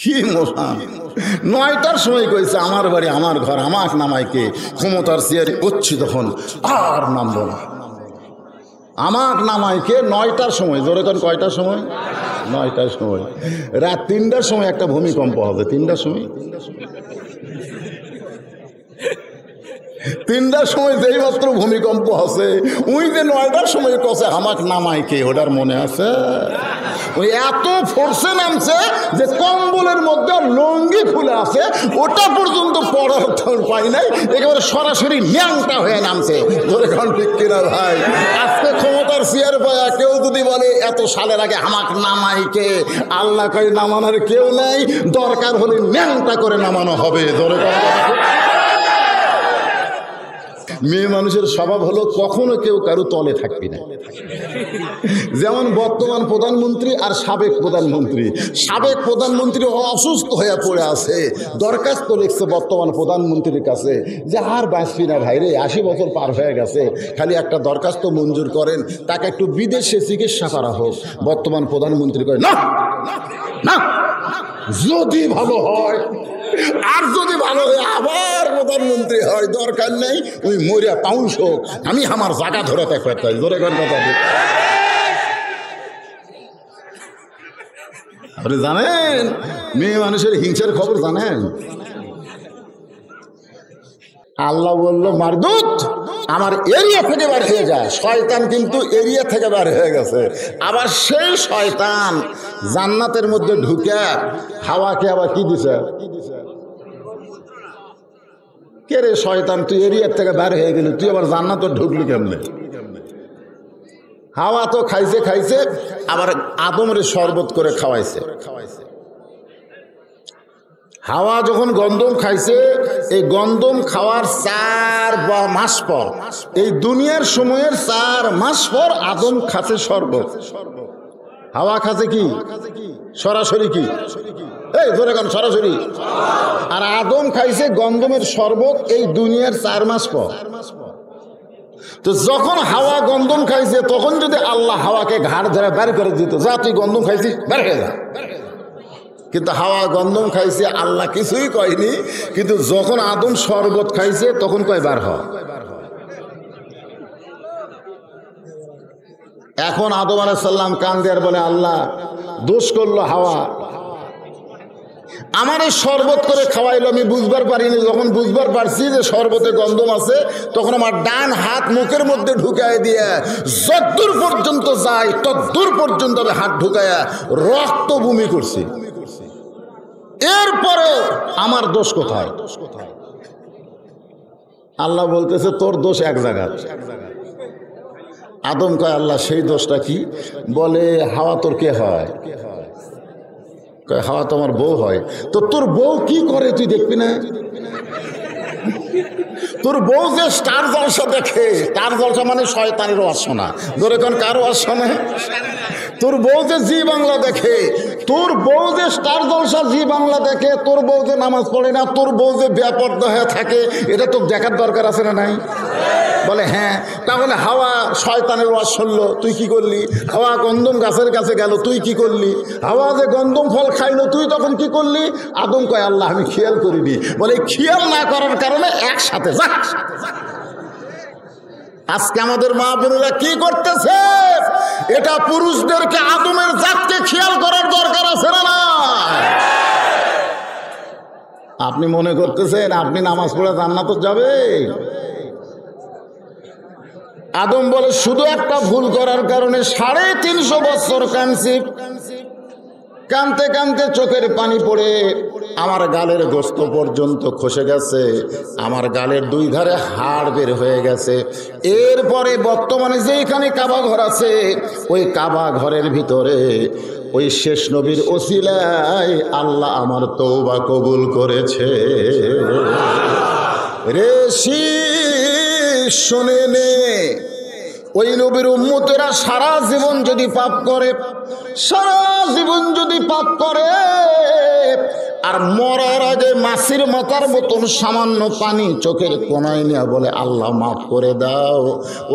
কি মশা 9টার সময় কইছে আমার বাড়ি আমার ঘর আমাক নামাইকে ক্ষমতার চেয়ারে উঠছি তখন আর নামবো না। আমাক নামাইকে 9টার সময়, জোরে কোন কয়টার সময়? 9টার সময়। রাত 3টার সময় একটা ভূমিকম্প হবে। 3টার সময় 3টার সময় যেই মাত্র ভূমিকম্প আছে ওই যে 9টার সময় কছে আমাক নামাইকে, ওটার মনে আছে? ওই এত ফোর্সে নামছে যে কম্বলের মধ্যে লঙ্গি খুলে আছে, ওটা পর্যন্ত পড়ার পাই নাই, একেবারে সরাসরি ন্যাংটা হয়ে নামছে। ধরে কোন ঠিক কিনা ভাই? আজকে ক্ষমতার চেয়ার পায়া কেউ যদি বলে এত সালের আগে আমাক নামাইকে, আল্লাহ কই নামানোর কেউ নেই, দরকার হলে ন্যাংটা করে নামানো হবে। ধরে মেয়ে মানুষের স্বভাব হলো কখনো কেউ কারো তলে থাকবি না। যেমন বর্তমান প্রধানমন্ত্রী আর সাবেক প্রধানমন্ত্রী। সাবেক প্রধানমন্ত্রী অসুস্থ হয়ে পড়ে আছে, দরখাস্ত লিখছে বর্তমান প্রধানমন্ত্রীর কাছে যে আর বাঁচবি না ভাই রে, 80 বছর পার হয়ে গেছে, খালি একটা দরখাস্ত মঞ্জুর করেন, তাকে একটু বিদেশে চিকিৎসা করা হোক। বর্তমান প্রধানমন্ত্রী কয় না না, যদি ভালো হয় আর যদি ভালো হয় আবার প্রধানমন্ত্রী হয়, দরকার নেই, ওই মরিয়া পাউন্স হোক, আমি আমার জায়গা ধরে থাকতে। ধরে কথা আপনি জানেন মেয়ে মানুষের হিংসার খবর জানেন? আল্লাহ বলল মারদুত আমার এরিয়া থেকে বার হয়ে যায়। শয়তান কিন্তু এরিয়া থেকে বার হয়ে গেছে। আবার সেই শয়তান জান্নাতের মধ্যে ঢুকে হাওয়াকে আবার কি দিছে? কে রে শয়তান, তুই এরিয়ার থেকে বার হয়ে গেলি, তুই আবার জান্নাতে ঢুকলি কেমনে? হাওয়া তো খাইছে খাইছে, আবার আদমের শরবত করে খাওয়াইছে। হাওয়া যখন গন্ধম খাইছে, এই গন্ধম খাওয়ার 4 মাস পর, এই দুনিয়ার সময়ের 4 মাস পর আদম খাচ্ছে শরবত। হাওয়া খাচ্ছে কি সরাসরি? কি এই ধরে কারণ সরাসরি। আর আদম খাইছে গন্ধমের শরবত এই দুনিয়ার 4 মাস পর। তো যখন হাওয়া গন্ধম খাইছে, তখন যদি আল্লাহ হাওয়াকে ঘাড় ধরে বের করে দিত, যা তুই গন্ধম খাইছিস বের হয়ে যা, কিন্তু হাওয়া গন্ধম খাইছে, আল্লাহ কিছুই কয়নি। কিন্তু যখন আদম শরবত খাইছে তখন কয় বার হ। এখন আদম আলাইহিস সালাম কান দিয়ে বলে আল্লাহ দোষ করলো হাওয়া, আমার এই শরবত করে খাওয়াইলো, আমি বুঝবার পারিনি। যখন বুঝবার পারছি যে শরবতে গন্ধম আছে, তখন আমার ডান হাত মুখের মধ্যে ঢুকায় দিয়ে যতদূর পর্যন্ত যায় ততদূর পর্যন্ত আমি হাত ঢুকায়া রক্ত বমি করছি। এরপরে আমার দোষ কোথায়? আল্লাহ বলতেছে তোর দোষ এক জায়গায়। আদম কয় আল্লাহ সেই দোষটা কি? বলে হাওয়া তোর কে হয়? কয় হাওয়া তো আমার বউ হয়। তো তোর বউ কি করে তুই দেখবি না? তোর বউ যে স্টার জলসা দেখে, স্টার জলসা মানে শয়তানের ওয়াজ শোনা। ধরে কোন কার ওয়াজ শোনে? তোর বউ যে জি বাংলা দেখে, তোর বউ যে স্টার জলসা জি বাংলা দেখে, তোর বউ যে নামাজ পড়ে না, তোর বউ যে বেপরদা হয়ে থাকে, এটা তো দেখার দরকার আছে না নাই? বলে হ্যাঁ। তাহলে হাওয়া শয়তানের ওয়াজ শুনলো, তুই কি করলি? হাওয়া গন্ধম গাছের কাছে গেল, তুই কি করলি? হাওয়া যে গন্ধম ফল খাইলো, তুই তখন কি করলি? আদম কয় আল্লাহ আমি খেয়াল করিনি। বলে খেয়াল না করার কারণে একসাথে যা। আজকে আমাদের মা বোনেরা কি করতেছে? এটা পুরুষদেরকে আদমের জাতকে খেয়াল করার দরকার আছে না? আপনি মনে করতেছেন আপনি নামাজ পড়ে জান্নাতে যাবে? আদম বলে শুধু একটা ভুল করার কারণে 350 বছর কাঁদছি। কানতে কানতে চোখের পানি পড়ে আমার গালের গোস্ত পর্যন্ত খসে গেছে, আমার গালের 2 ধারে হাড় বের হয়ে গেছে। এরপরে বর্তমানে যেখানে কাবা ঘর আছে, ওই কাবা ঘরের ভিতরে ওই শেষ নবীর ওসিলায় আল্লাহ আমার তওবা কবুল করেছে। রে শোনে নে, ওই নবীর উম্মতেরা সারা জীবন যদি পাপ করে, সারা জীবন যদি পাপ করে, আর মরার আগে মাছির মাথার মতন সামান্য পানি চোখের কোনায় নিয়ে বলে আল্লাহ মাফ করে দাও,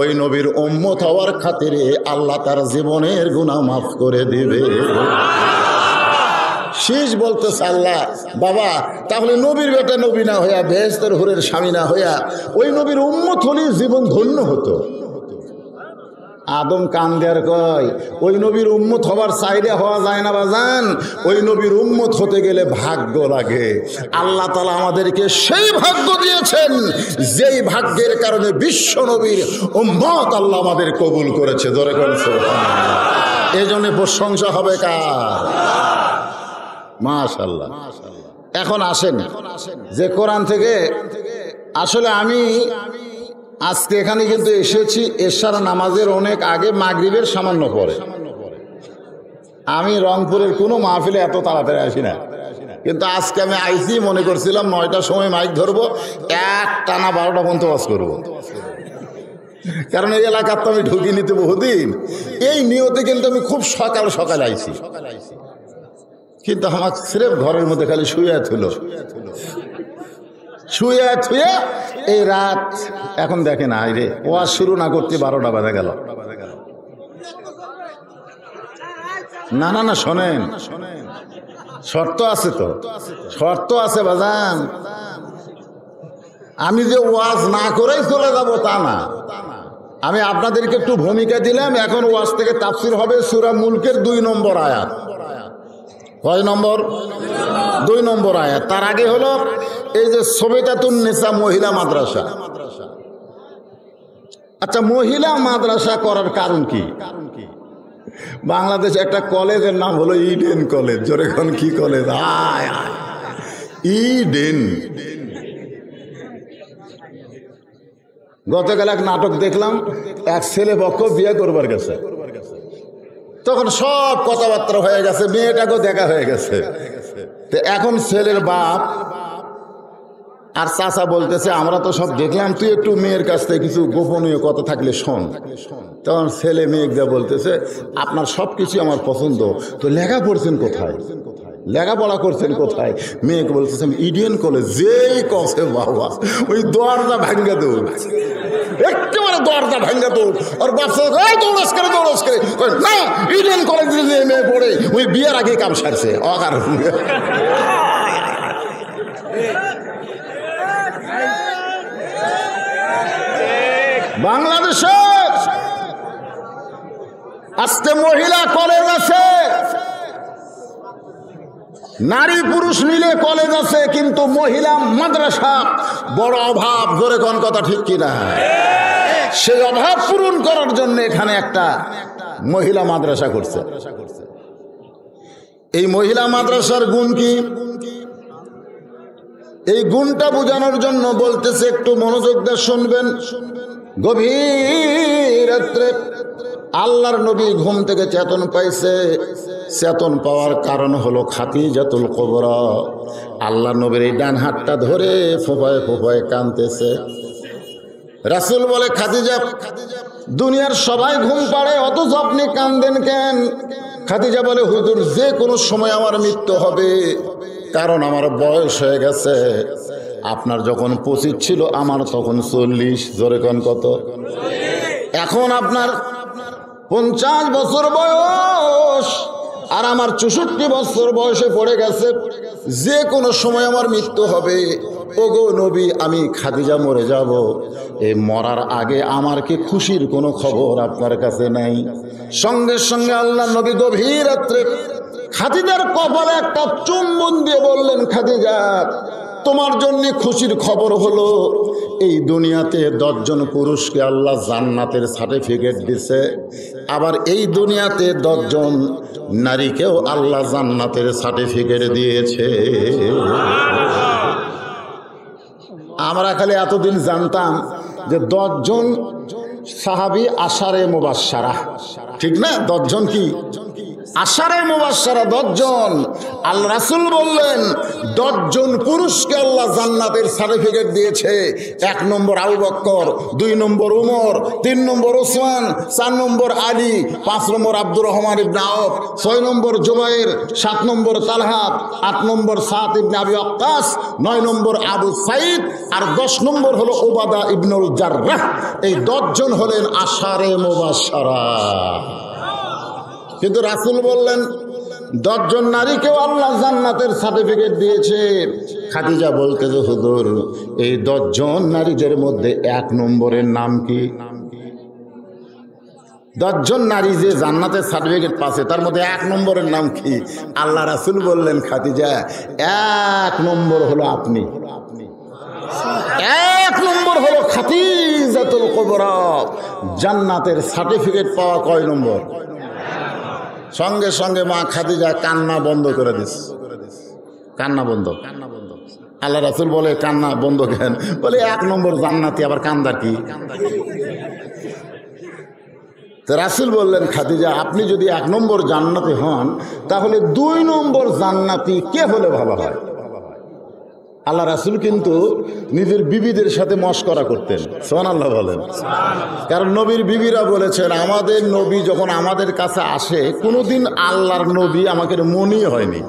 ওই নবীর উম্মত হওয়ার খাতিরে আল্লাহ তার জীবনের গুনাহ মাফ করে দিবে। শীষ বলতেছে আল্লাহ বাবা তাহলে নবীর বেটা নবী না হইয়া বেহেশতের হুরের স্বামী না হইয়া ওই নবীর উম্মত হলেই জীবন ধন্য হতো। আদম কান দেয়ার কয় ওই নবীর উম্মত হবার চাইলে হওয়া যায় না বাজান, ওই নবীর উম্মত হতে গেলে ভাগ্য লাগে। আল্লাহ তাআলা আমাদেরকে সেই ভাগ্য দিয়েছেন যেই ভাগ্যের কারণে বিশ্ব নবীর উম্মত আল্লাহ আমাদের কবুল করেছে। ধরে কোন সুবহানাল্লাহ। এই জন্য প্রশংসা হবে কার? মাশাআল্লাহ। এখন আসেন যে কোরআন থেকে আসলে আমি আজকে এখানে কিন্তু এসেছি এশার নামাজের অনেক আগে, মাগরিবের সামান্য পরে। আমি রংপুরের কোনো মাহফিলে এত তাড়াতাড়ি আসি না, কিন্তু আজকে আমি আইসি মনে করছিলাম 9টার সময় মাইক ধরবো, এক টানা 12টা পর্যন্ত ওয়াজ করবো। কারণ এই এলাকার তো আমি ঢুকি নিতে বহুদিন, এই নিয়তে কিন্তু আমি খুব সকাল সকাল আইছি, কিন্তু আমার স্রেফ ঘরের মধ্যে খালি শুয়ে থুলো শুয়ে থুয়ে এই রাত এখন দেখে না রে ওয়াজ শুরু না করতে 12টা বাজে গেল। না না না শোনেন, শর্ত আছে তো, শর্ত আছে বাজান। আমি যে ওয়াজ না করেই চলে যাব তা না, আমি আপনাদেরকে একটু ভূমিকা দিলাম। এখন ওয়াজ থেকে তাফসির হবে সূরা মুলকের 2 নম্বর আয়াত। কয় নম্বর? 2 নম্বর আয়াত। তার আগে হলো এই যে সবিতাতুন নিসা মহিলা মাদ্রাসা। আচ্ছা, মহিলা মাদ্রাসা করার কারণ কি? বাংলাদেশে একটা কলেজের নাম হলো ইডেন কলেজ। জোরে কোন কি কলেজ? আয় আয় ইডেন। গতকাল এক নাটক দেখলাম, এক ছেলে পক্ষ বিয়ে করবার গেছে, তখন সব কথাবার্তা হয়ে গেছে, মেয়েটাকেও দেখা হয়ে গেছে। তো এখন ছেলের বাপ আর চাচা বলতেছে আমরা তো সব দেখলাম, তুই একটু মেয়ের কাছ থেকে কিছু গোপনীয় কথা থাকলে শোন। তখন ছেলে মেয়েকে বলতেছে আপনার সব কিছু আমার পছন্দ, তো লেখা পড়ছেন কোথায়, লেখাপড়া করছেন কোথায়? মেয়েকে বলতেছে ইডিএন কলেজ। যেই কসে বাবা ওই দরজা ভাঙ্গা দৌড়, একেবারে দরজা ভাঙ্গা দৌড়। আর বাচ্চা দৌড়স করে দৌড়স করে না, ইডিএন কলেজে যে মেয়ে পড়ে ওই বিয়ের আগে কাম সারছে অকার। বাংলাদেশে আজকে মহিলা কলেজ আছে, নারী পুরুষ মিলে কলেজ আছে, কিন্তু মহিলা মাদ্রাসা বড় অভাব। ধরে কোন কথা ঠিক কিনা? সেই অভাব পূরণ করার জন্য এখানে একটা মহিলা মাদ্রাসা করছে। এই মহিলা মাদ্রাসার গুণ কি? এই গুণটা বোঝানোর জন্য বলতেছে, একটু মনোযোগ দিয়ে শুনবেন। গভীর রাত্রে আল্লাহর নবী ঘুম থেকে চেতন পাইছে। চেতন পাওয়ার কারণ হলো খাদিজাতুল কুবরা। আল্লাহর নবীর এই ডান হাতটা ধরে ফোঁপায় ফোঁপায় কাঁদতেছে। রাসূল বলে খাদিজা, দুনিয়ার সবাই ঘুম পাড়ে অথচ আপনি কাঁদেন কেন? খাদিজা বলে হুজুর, যে কোনো সময় আমার মৃত্যু হবে, কারণ আমার বয়স হয়ে গেছে। আপনার যখন 25 ছিল, আমার তখন 40। জোরে কোন কত? এখন আপনার 50 বছর বয়স, আর আমার 64 বছর বয়সে পড়ে গেছে। যে কোনো সময় আমার মৃত্যু হবে। ওগো নবী, আমি খাদিজা মরে যাব। এই মরার আগে আমার কি খুশির কোনো খবর আপনার কাছে নাই? সঙ্গে সঙ্গে আল্লাহ নবী গভীর রাত্রে খাদিজার কপালে একটা চুম্বন দিয়ে বললেন, খাদিজা, তোমার জন্য খুশির খবর হলো এই দুনিয়াতে 10 জন পুরুষকে আল্লাহ জান্নাতের সার্টিফিকেট দিছে। আবার এই দুনিয়াতে 10 জন নারীকেও আল্লাহ জান্নাতের সার্টিফিকেট দিয়েছে। আমরা খালি এতদিন জানতাম যে 10 জন সাহাবী আশারে মুবাশশারা, ঠিক না? 10 জন কি আশারে মুবাশশারা? 10 জন। আল্লাহ রাসূল বললেন 10 জন পুরুষকে আল্লাহ জান্নাতের সার্টিফিকেট দিয়েছে। 1 নম্বর আবু বকর, 2 নম্বর উমর, 3 নম্বর ওসমান, 4 নম্বর আলী, 5 নম্বর আব্দুর রহমান ইবনে আওফ, 6 নম্বর জুবাইর, 7 নম্বর তালহা, 8 নম্বর সাদ ইবনে আবি ওয়াক্কাস, 9 নম্বর আবু সাইদ, আর 10 নম্বর হলো উবাদা ইবনুল জাররাহ। এই 10 জন হলেন আশারে মুবাশশারা। কিন্তু রাসূল বললেন 10 জন নারীকেও আল্লাহ জান্নাতের সার্টিফিকেট দিয়েছে। খাদিজা বলতেছে হুজুর এই 10 জন নারীদের মধ্যে 1 নম্বরের নাম কি? 10 জন নারী যে জান্নাতের সার্টিফিকেট পাচ্ছে তার মধ্যে 1 নম্বরের নাম কি? আল্লাহ রাসূল বললেন খাদিজা 1 নম্বর হলো আপনি, 1 নম্বর হলো খাদিজাতুল কুবরা। জান্নাতের সার্টিফিকেট পাওয়া কয় নম্বর? সঙ্গে সঙ্গে মা খাদিজা কান্না বন্ধ করে দিস, কান্না বন্ধ। আল্লাহ রাসূল বলে কান্না বন্ধ কেন? বলে 1 নম্বর জান্নাতি আবার কান্দার কি? তো রাসূল বললেন খাদিজা আপনি যদি 1 নম্বর জান্নাতি হন তাহলে 2 নম্বর জান্নাতি কে হলে ভালো হয়? আল্লাহ রাসূল কিন্তু নিজের বিবিদের সাথে মশকরা করতেন, সুবহানাল্লাহ বলেন। কারণ নবীর বিবিরা বলেছেন আমাদের নবী যখন আমাদের কাছে আসে কোনোদিন আল্লাহর নবী আমাকে মনে হয়নি।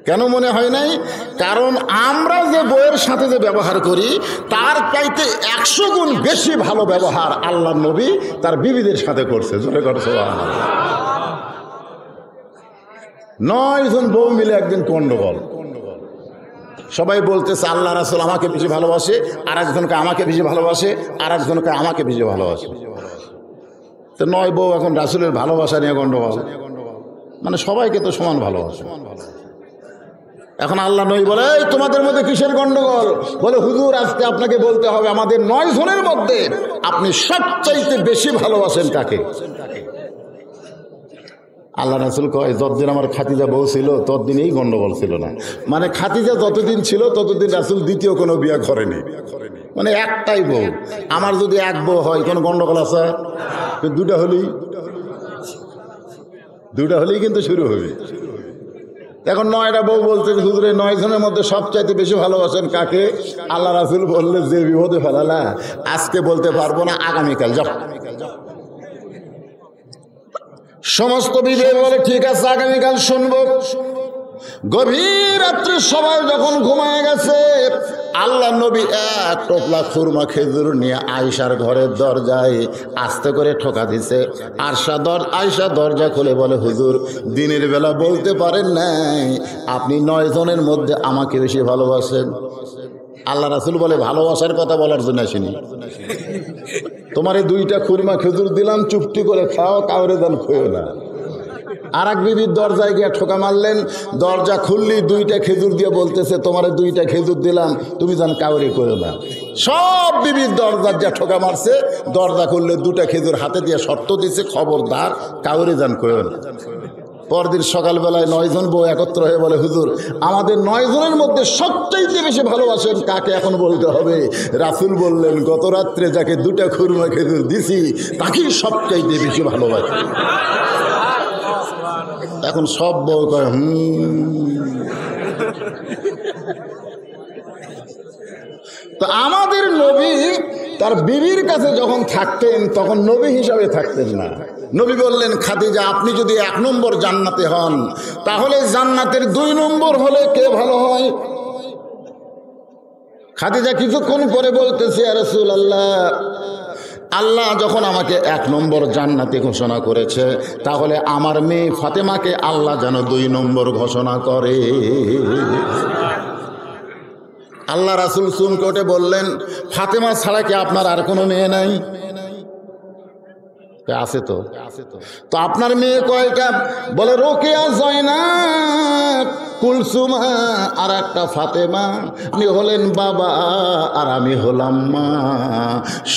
কেন মনে হয় নাই? কারণ আমরা যে বউয়ের সাথে যে ব্যবহার করি তার চাইতে 100 গুণ বেশি ভালো ব্যবহার আল্লাহর নবী তার বিবিদের সাথে করছে। জোরে করে সুবহানাল্লাহ। 9 জন বউ মিলে একদিন গন্ডগোল। সবাই বলতেছে আল্লাহ রাসূল আমাকে বেশি ভালোবাসে, আর একজনকে আমাকে বেশি ভালোবাসে, আর একজনকে আমাকে বেশি ভালোবাসে। তো 9 বউ এখন রাসূলের ভালোবাসা নিয়ে গন্ডগোল, মানে সবাইকে তো সমান ভালোবাসে। এখন আল্লাহ নবী বলে এই তোমাদের মধ্যে কিসের গন্ডগোল? বলে হুজুর আজকে আপনাকে বলতে হবে আমাদের 9 জনের মধ্যে আপনি সবচাইতে বেশি ভালোবাসেন কাকে? আল্লাহ রাসূল কয় যতদিন আমার খাদিজা বউ ছিল ততদিনই গন্ডগোল ছিল না। মানে খাদিজা যতদিন ছিল ততদিন রাসূল দ্বিতীয় কোনো বিয়ে করেনি, মানে একটাই বউ। আমার যদি 1 বউ হয় কোনো গন্ডগোল আছে? দুটা হলেই কিন্তু শুরু হবে। এখন 9টা বউ বলতে হুজুর 9 জনের মধ্যে সবচাইতে বেশি ভালোবাসেন কাকে? আল্লাহ রাসূল বললেন যে বিপদে ফেলালা আজকে বলতে পারবো না, আগামীকাল যাও। সমস্ত বিবেক বলে ঠিক আছে আগামীকাল শুনবো। গভীর রাত্রে সবাই যখন ঘুমায় গেছে আল্লাহ নবী 1 টোপলা খুরমা খেজুর নিয়ে আয়েশার ঘরের দরজায় আস্তে করে ঠোকা দিছে। আয়েশা দরজা খুলে বলে হুজুর দিনের বেলা বলতে পারেন নাই আপনি 9 জনের মধ্যে আমাকে বেশি ভালোবাসেন। আল্লাহ রাসূল বলে ভালোবাসার কথা বলার জন্য আসেনি, তোমারে 2টা খুরমা খেজুর দিলাম চুপটি করে খাও, কাউরে দান খেও না। আর এক বিবির দরজায় গিয়ে ঠোকা মারলেন, দরজা খুললি 2টা খেজুর দিয়ে বলতেছে তোমারে 2টা খেজুর দিলাম তুমি জান কাউরে খেও না। সব বিবির দরজার যা ঠোকা মারছে, দরজা খুললে 2টা খেজুর হাতে দিয়ে শর্ত দিছে খবরদার কাউরে জান খেও না। পরদিন সকালবেলায় 9 জন বউ একত্র হয়ে বলে হুজুর আমাদের 9 জনের মধ্যে সবচাইতে বেশি ভালোবাসেন কাকে এখন বলতে হবে? রাসূল বললেন গত রাত্রে যাকে 2টা খুরমা খেজুর দিছি তাকেই সবচাইতে বেশি ভালোবাসে। এখন সব বউ কয় তো আমাদের নবী তার বিবির কাছে যখন থাকতেন তখন নবী হিসাবে থাকতেন না। নবী বললেন খাদিজা আপনি যদি 1 নম্বর জান্নাতে হন তাহলে জান্নাতের 2 নম্বর হলে কে ভালো হয়? খাদিজা কিছুক্ষণ পরে বলতেছে ইয়া রাসূলুল্লাহ আল্লাহ যখন আমাকে 1 নম্বর জান্নাতি ঘোষণা করেছে তাহলে আমার মেয়ে ফাতেমাকে আল্লাহ যেন 2 নম্বর ঘোষণা করে। আল্লাহ রাসূল চুনকোটে বললেন ফাতেমা ছাড়া কি আপনার আর কোনো মেয়ে নাই? আছে তো। তো আপনার মেয়ে কয়টা? বলে রোকেয়া, জয়নাব, কুলসুমা আর একটা ফাতেমা। আপনি হলেন বাবা আর আমি হলাম মা।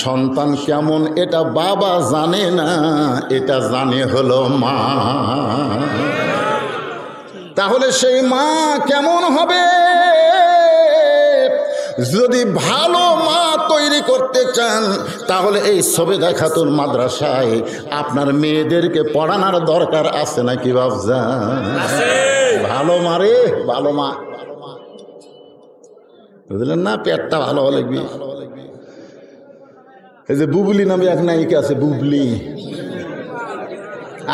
সন্তান কেমন এটা বাবা জানে না, এটা জানে হলো মা। তাহলে সেই মা কেমন হবে? যদি ভালো মা তৈরি করতে চান তাহলে এই সবেদা খাতুন মাদ্রাসায় আপনার মেয়েদেরকে পড়ানোর দরকার আছে নাকি বাবজান? ভালো মারে, ভালো মা, বুঝলেন না? পেটটা ভালো হলে এই যে বুবলি নামে এক নায়িকা আছে, বুবলি,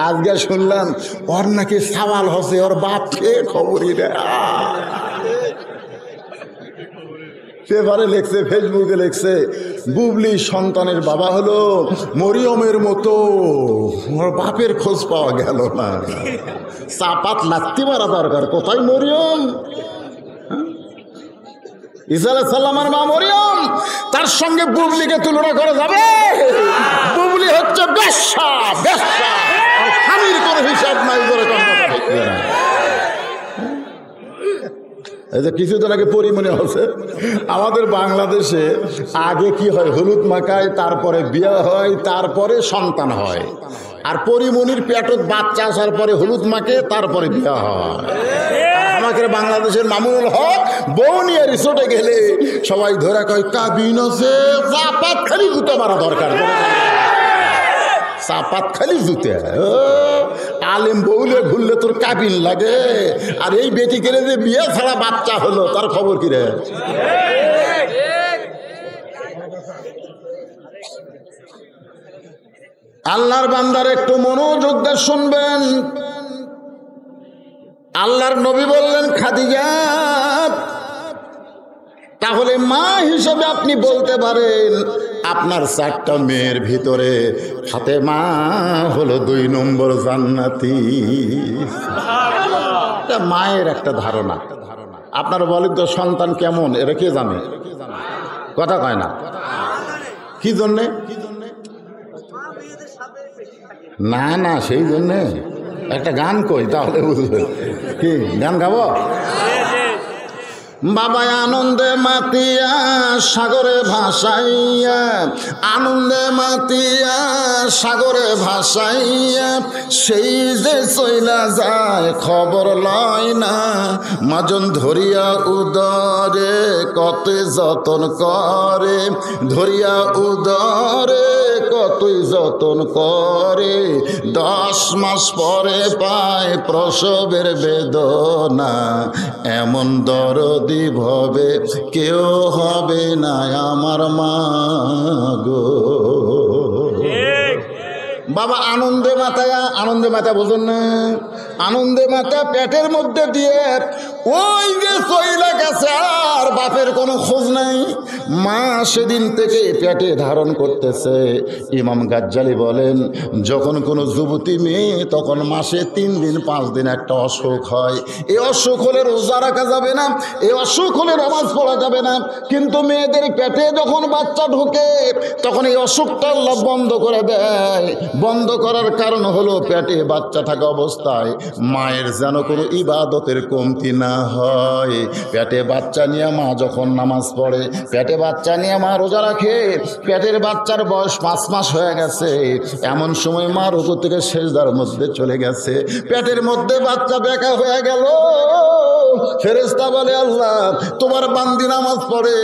আজকে শুনলাম ওর নাকি সওয়াল হচ্ছে, ওর বাপকে খবরই দেয়। পেপারে লেখছে, ফেসবুকে লেখছে বুবলি সন্তানের বাবা হলো মরিয়মের মতো, ওর বাপের খোঁজ পাওয়া গেল না। চাপাত লাত্তি মারা দরকার। কোথায় মরিয়ম? ঈসা আলাইহিস সালামের মা মরিয়ম, তার সঙ্গে বুবলিকে তুলনা করা যাবে? বুবলি হচ্ছে বেশ্যা, বেশ্যা, আর স্বামীর কোনো হিসাব নাই। ধরে এই যে কিছুদিন আগে পরিমণি হচ্ছে, আমাদের বাংলাদেশে আগে কি হয়, হলুদ মাখায়, তারপরে বিয়ে হয়, তারপরে সন্তান হয়। আর পরিমণির পেটত বাচ্চা আসার পরে হলুদ মাখে, তারপরে বিয়ে হয়। আমাকে বাংলাদেশের মামুনুল হক বউ নিয়ে রিসোর্টে গেলে সবাই ধরে কয় কাবিন আছে, চাপাত খালি জুতো মারা দরকার, চাপাত খালি জুতে। আলেম বউলে ঘুরলে তোর কাবিন লাগে, আর এই বেটি কেড়ে যে বিয়ে ছাড়া বাচ্চা হলো তার খবর কি রে? আল্লাহর বান্দার একটু মনোযোগ দিয়ে শুনবেন। আল্লাহর নবী বললেন, খাদিজা, তাহলে মা হিসেবে আপনি বলতে পারেন আপনার 4টা মেয়ের ভিতরে ফাতেমা হলো 2 নম্বর জান্নাতি। মায়ের একটা ধারণা। আপনারা বলেন তো সন্তান কেমন, এরা কে জানে? কথা কয় না। কি জন্যে? না না, সেই জন্যে একটা গান কই, তাহলে বুঝবে। কি গান গাবো? বাবা আনন্দে মাতিয়া সাগরে ভাসাইয়া, আনন্দে মাতিয়া সাগরে ভাসাইয়া, সেই যে চইলা যায় খবর লয় না, মাজন ধরিয়া উদরে কতই যতন করে, ধরিয়া উদরে কতই যতন করে, 10 মাস পরে পায় প্রসবের বেদনা, এমন দরদ ভাবে কেউ হবে না আমার মা গো। বাবা আনন্দে মাতায়া, আনন্দে মাতা বোঝেন না? আনন্দে মাতা পেটের মধ্যে দিয়ে ওই যে চইলা গেছে, আর বাপের কোনো খোঁজ নাই। মা সেদিন থেকে পেটে ধারণ করতেছে। ইমাম গাজ্জালি বলেন, যখন কোনো যুবতী মেয়ে তখন মাসে 3 দিন 5 দিন একটা অসুখ হয়। এই অসুখ হলে রোজা রাখা যাবে না, এই অসুখ হলে নামাজ পড়া যাবে না। কিন্তু মেয়েদের পেটে যখন বাচ্চা ঢোকে তখন এই অসুখটা আল্লাহ বন্ধ করে দেয়। বন্ধ করার কারণ হলো পেটে বাচ্চা থাকা অবস্থায় মায়ের যেন কোনো ইবাদতের কমতি না হয়। পেটে বাচ্চা নিয়ে মা যখন নামাজ পড়ে, পেটে বাচ্চা নিয়ে মা রোজা রাখে, পেটের বাচ্চার বয়স 5 মাস হয়ে গেছে, এমন সময় মা রুকু থেকে সেজদার মধ্যে চলে গেছে, পেটের মধ্যে বাচ্চা বেকা হয়ে গেল। ফেরেশতা বলে, আল্লাহ তোমার বান্দি নামাজ পড়ে,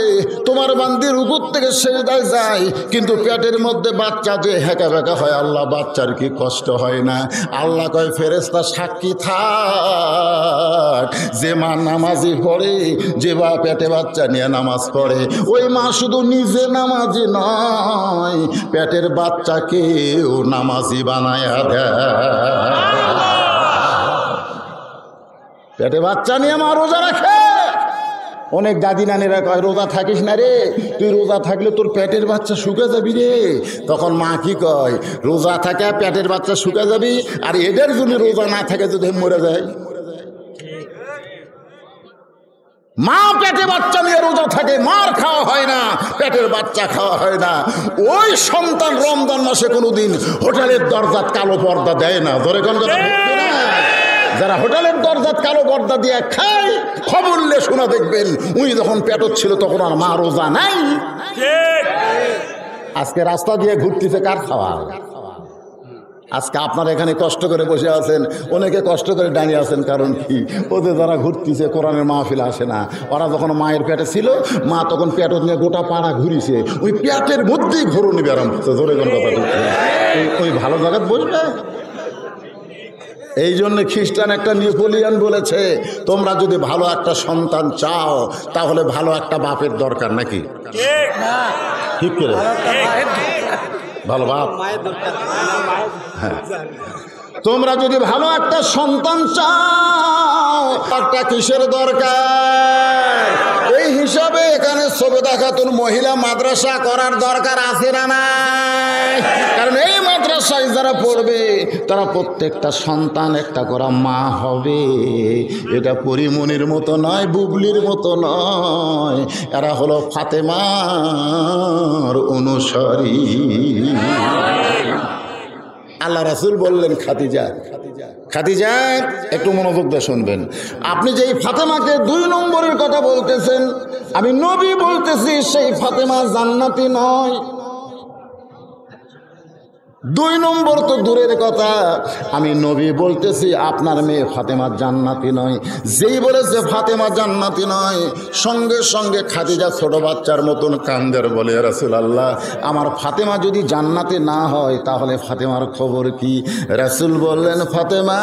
তোমার বান্দি রুকু থেকে সেজদায় যায়, কিন্তু পেটের মধ্যে বাচ্চা যে হেঁকা বেকা হয়, আল্লাহ বাচ্চার কি কষ্ট হয় না? আল্লাহ কয়, ফেরেশতা সাক্ষী থাক, যে মা নামাজি পড়ে, যে বা পেটে বাচ্চা নিয়ে নামাজ পড়ে, ওই মা শুধু নিজে নামাজি নয়, পেটের বাচ্চাকেও নামাজি বানায়া দেয়। পেটে বাচ্চা নিয়ে মা রোজা রাখে। অনেক দাদি নানিরা কয়, রোজা থাকিস না রে, তুই রোজা থাকলে তোর পেটের বাচ্চা শুকে যাবি রে। তখন মা কি কয়, রোজা থাকে পেটের বাচ্চা শুকে যাবি, আর এদের জন্য রোজা না থাকে যদি মরে যায়। মা পেটে বাচ্চা নিয়ে রোজা থাকে, মার খাওয়া হয় না, পেটের বাচ্চা খাওয়া হয় না। ওই সন্তান রমজান মাসে কোনোদিন হোটেলের দরজাত কালো পর্দা দেয় না। ধরে কোন কথা বলবে না? যারা হোটেলের দরজাত কালো পর্দা দিয়ে খায়, খবর নিয়ে শোনা দেখবেন, উনি যখন পেটত ছিল তখন আর মা রোজা নাই। আজকে রাস্তা দিয়ে ঘুরতেছে কার খাওয়া? আজকে আপনারা এখানে কষ্ট করে বসে আছেন, অনেকে কষ্ট করে দাঁড়িয়ে আছেন, কারণ কি? ওদের যারা ঘুরতেছে কোরআনের মাহফিল আসে না। ওরা যখন মায়ের পেটে ছিল, মা তখন পেটত নিয়ে গোটা পাড়া ঘুরিছে, ওই পেটের মধ্যেই ঘুরুনি ব্যারাম করছে। ধরে কোন কথা ওই ভালো জায়গায় বসবে। এই জন্য খ্রিস্টান একটা নেপোলিয়ান বলেছে, তোমরা যদি ভালো একটা সন্তান চাও তাহলে ভালো একটা বাপের দরকার, নাকি ঠিক করে? ভালো বাপ, হ্যাঁ। তোমরা যদি ভালো একটা সন্তান চাও, একটা কিসের দরকার? এই হিসাবে এখানে সবেদা খাতুন মহিলা মাদ্রাসা করার দরকার আছে না নাই? কারণ এই মাদ্রাসায় যারা পড়বে তারা প্রত্যেকটা সন্তান একটা করে মা হবে। এটা পরিমণির মতো নয়, বুবলির মতো নয়, এরা হলো ফাতেমার অনুসারী। আল্লাহ রাসূল বললেন, খাদিজা, খাদিজা একটু মনোযোগ দিয়ে শুনবেন। আপনি যেই ফাতেমাকে 2 নম্বরের কথা বলতেছেন, আমি নবী বলতেছি সেই ফাতেমা জান্নাতি নয়। 2 নম্বর তো দূরের কথা, আমি নবী বলতেছি আপনার মেয়ে ফাতেমা জান্নাতি নয়। যেই বলেছে ফাতেমা জান্নাতি নয়, সঙ্গে সঙ্গে খাদিজা ছোট বাচ্চার মতন কান্দের, বলে ইয়া রাসূলুল্লাহ, আমার ফাতেমা যদি জান্নাতি না হয় তাহলে ফাতেমার খবর কি? রাসূল বললেন, ফাতেমা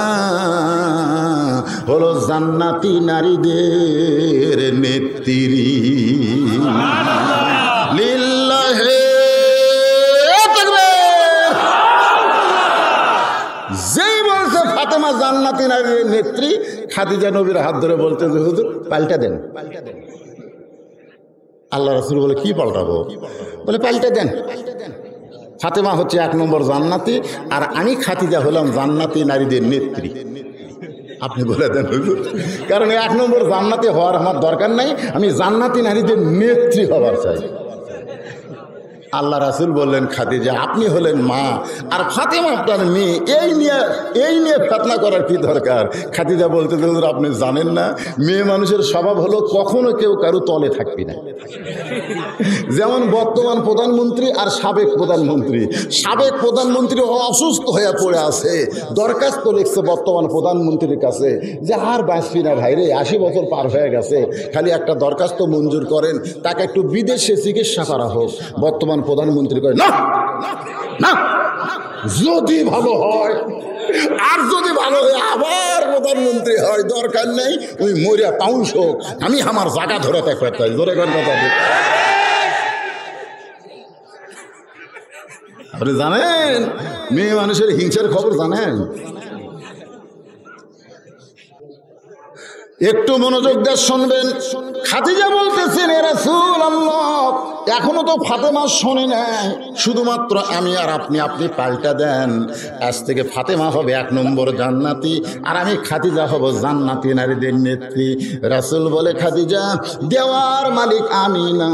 হলো জান্নাতি নারীদের নেত্রী। লিল্লাহি যেই বলছে ফাতেমা জান্নাতি নারীর নেত্রী, খাদিজা নবীর হাত ধরে বলতে যে হুজুর পাল্টা দেন। আল্লাহ রাসূল বলে, কি পাল্টাবো? বলে পাল্টা দেন। ফাতেমা হচ্ছে 1 নম্বর জান্নাতি, আর আমি খাদিজা হলাম জান্নাতি নারীদের নেত্রী। আপনি বলে দেন হুজুর, কারণ 1 নম্বর জান্নাতি হওয়ার আমার দরকার নাই, আমি জান্নাতি নারীদের নেত্রী হবার চাই। আল্লাহ রাসূল বললেন, খাদিজা আপনি হলেন মা, আর ফাতেমা আপনার মেয়ে, এই নিয়ে ফিতনা করার কি দরকার? খাদিজা বলতে হুজুর আপনি জানেন না, মেয়ে মানুষের স্বভাব হলো কখনো কেউ কারো তলে থাকবি না। যেমন বর্তমান প্রধানমন্ত্রী আর সাবেক প্রধানমন্ত্রী, সাবেক প্রধানমন্ত্রী অসুস্থ হয়ে পড়ে আছে, দরখাস্ত লিখছে বর্তমান প্রধানমন্ত্রীর কাছে যে আর বাঁচবি না ভাই রে, 80 বছর পার হয়ে গেছে, খালি একটা দরখাস্ত মঞ্জুর করেন, তাকে একটু বিদেশে চিকিৎসা করা হোক। বর্তমান প্রধানমন্ত্রী কয়, না না, যদি ভালো হয়, আর যদি ভালো হয় আবার প্রধানমন্ত্রী হয়, দরকার নেই, ওই মরিয়া পাউন্স হোক, আমি আমার জায়গা ধরে থাকতে চাই। জোরে কথা বলি। আপনি জানেন মেয়ে মানুষের হিংসার খবর জানেন? একটু মনোযোগ দিয়ে শুনবেন। খাদিজা বলতেছেন, এ রাসূলুল্লাহ এখনো তো ফাতেমা শোনে নাই, শুধুমাত্র আমি আর আপনি পাল্টা দেন। আজ থেকে ফাতেমা হবে 1 নম্বর জান্নাতি, আর আমি খাদিজা হব জান্নাতি নারীদের নেত্রী। রাসূল বলে, খাদিজা দেওয়ার মালিক আমি না,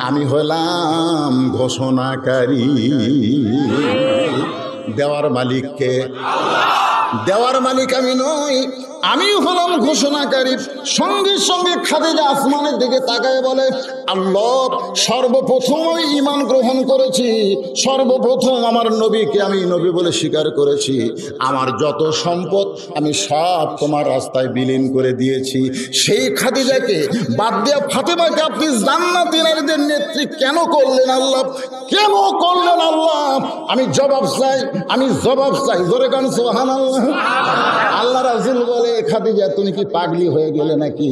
আমি হলাম ঘোষণাকারী। দেওয়ার মালিককে? দেওয়ার মালিক আমি নই, আমি হলাম ঘোষণাকারী। সঙ্গে সঙ্গে খাদিজা আসমানের দিকে তাকায় বলে, আল্লাহ সর্বপ্রথম ঈমান গ্রহণ করেছি, সর্বপ্রথম আমার নবীকে আমি নবী বলে স্বীকার করেছি, আমার যত সম্পদ আমি সব তোমার রাস্তায় বিলীন করে দিয়েছি। সেই খাদিজাকে বাদ দিয়ে ফাতেমাকে আপনি জান্নাতি নারীদের নেত্রী কেন করলেন আল্লাহ? কেন করলেন আল্লাহ? আমি জবাব চাই, আমি জবাব চাই। জোরে গান সুবহানাল্লাহ। আল্লাহ রাসূল বলে, খাদিজা তুমি কি পাগলি হয়ে গেলে নাকি?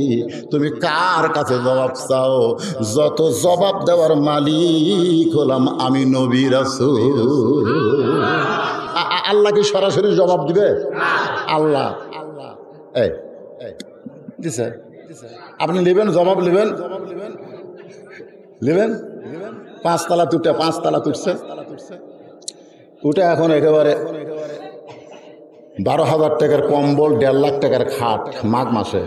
তুমি কার কাছে জবাব চাও? যত জবাব দেওয়ার মালিক হলাম আমি নবী রাসূল। আল্লাহ কি সরাসরি জবাব দিবে? আল্লাহ এই জি স্যার, আপনি নেবেন জবাব নেবেন, নেবেন 5 তলা তুটে 5 তলা তুটছে, উঠে এখন একেবারে 12,000 টাকার কম্বল, 1.5 লাখ টাকার খাট, মাঘ মাসে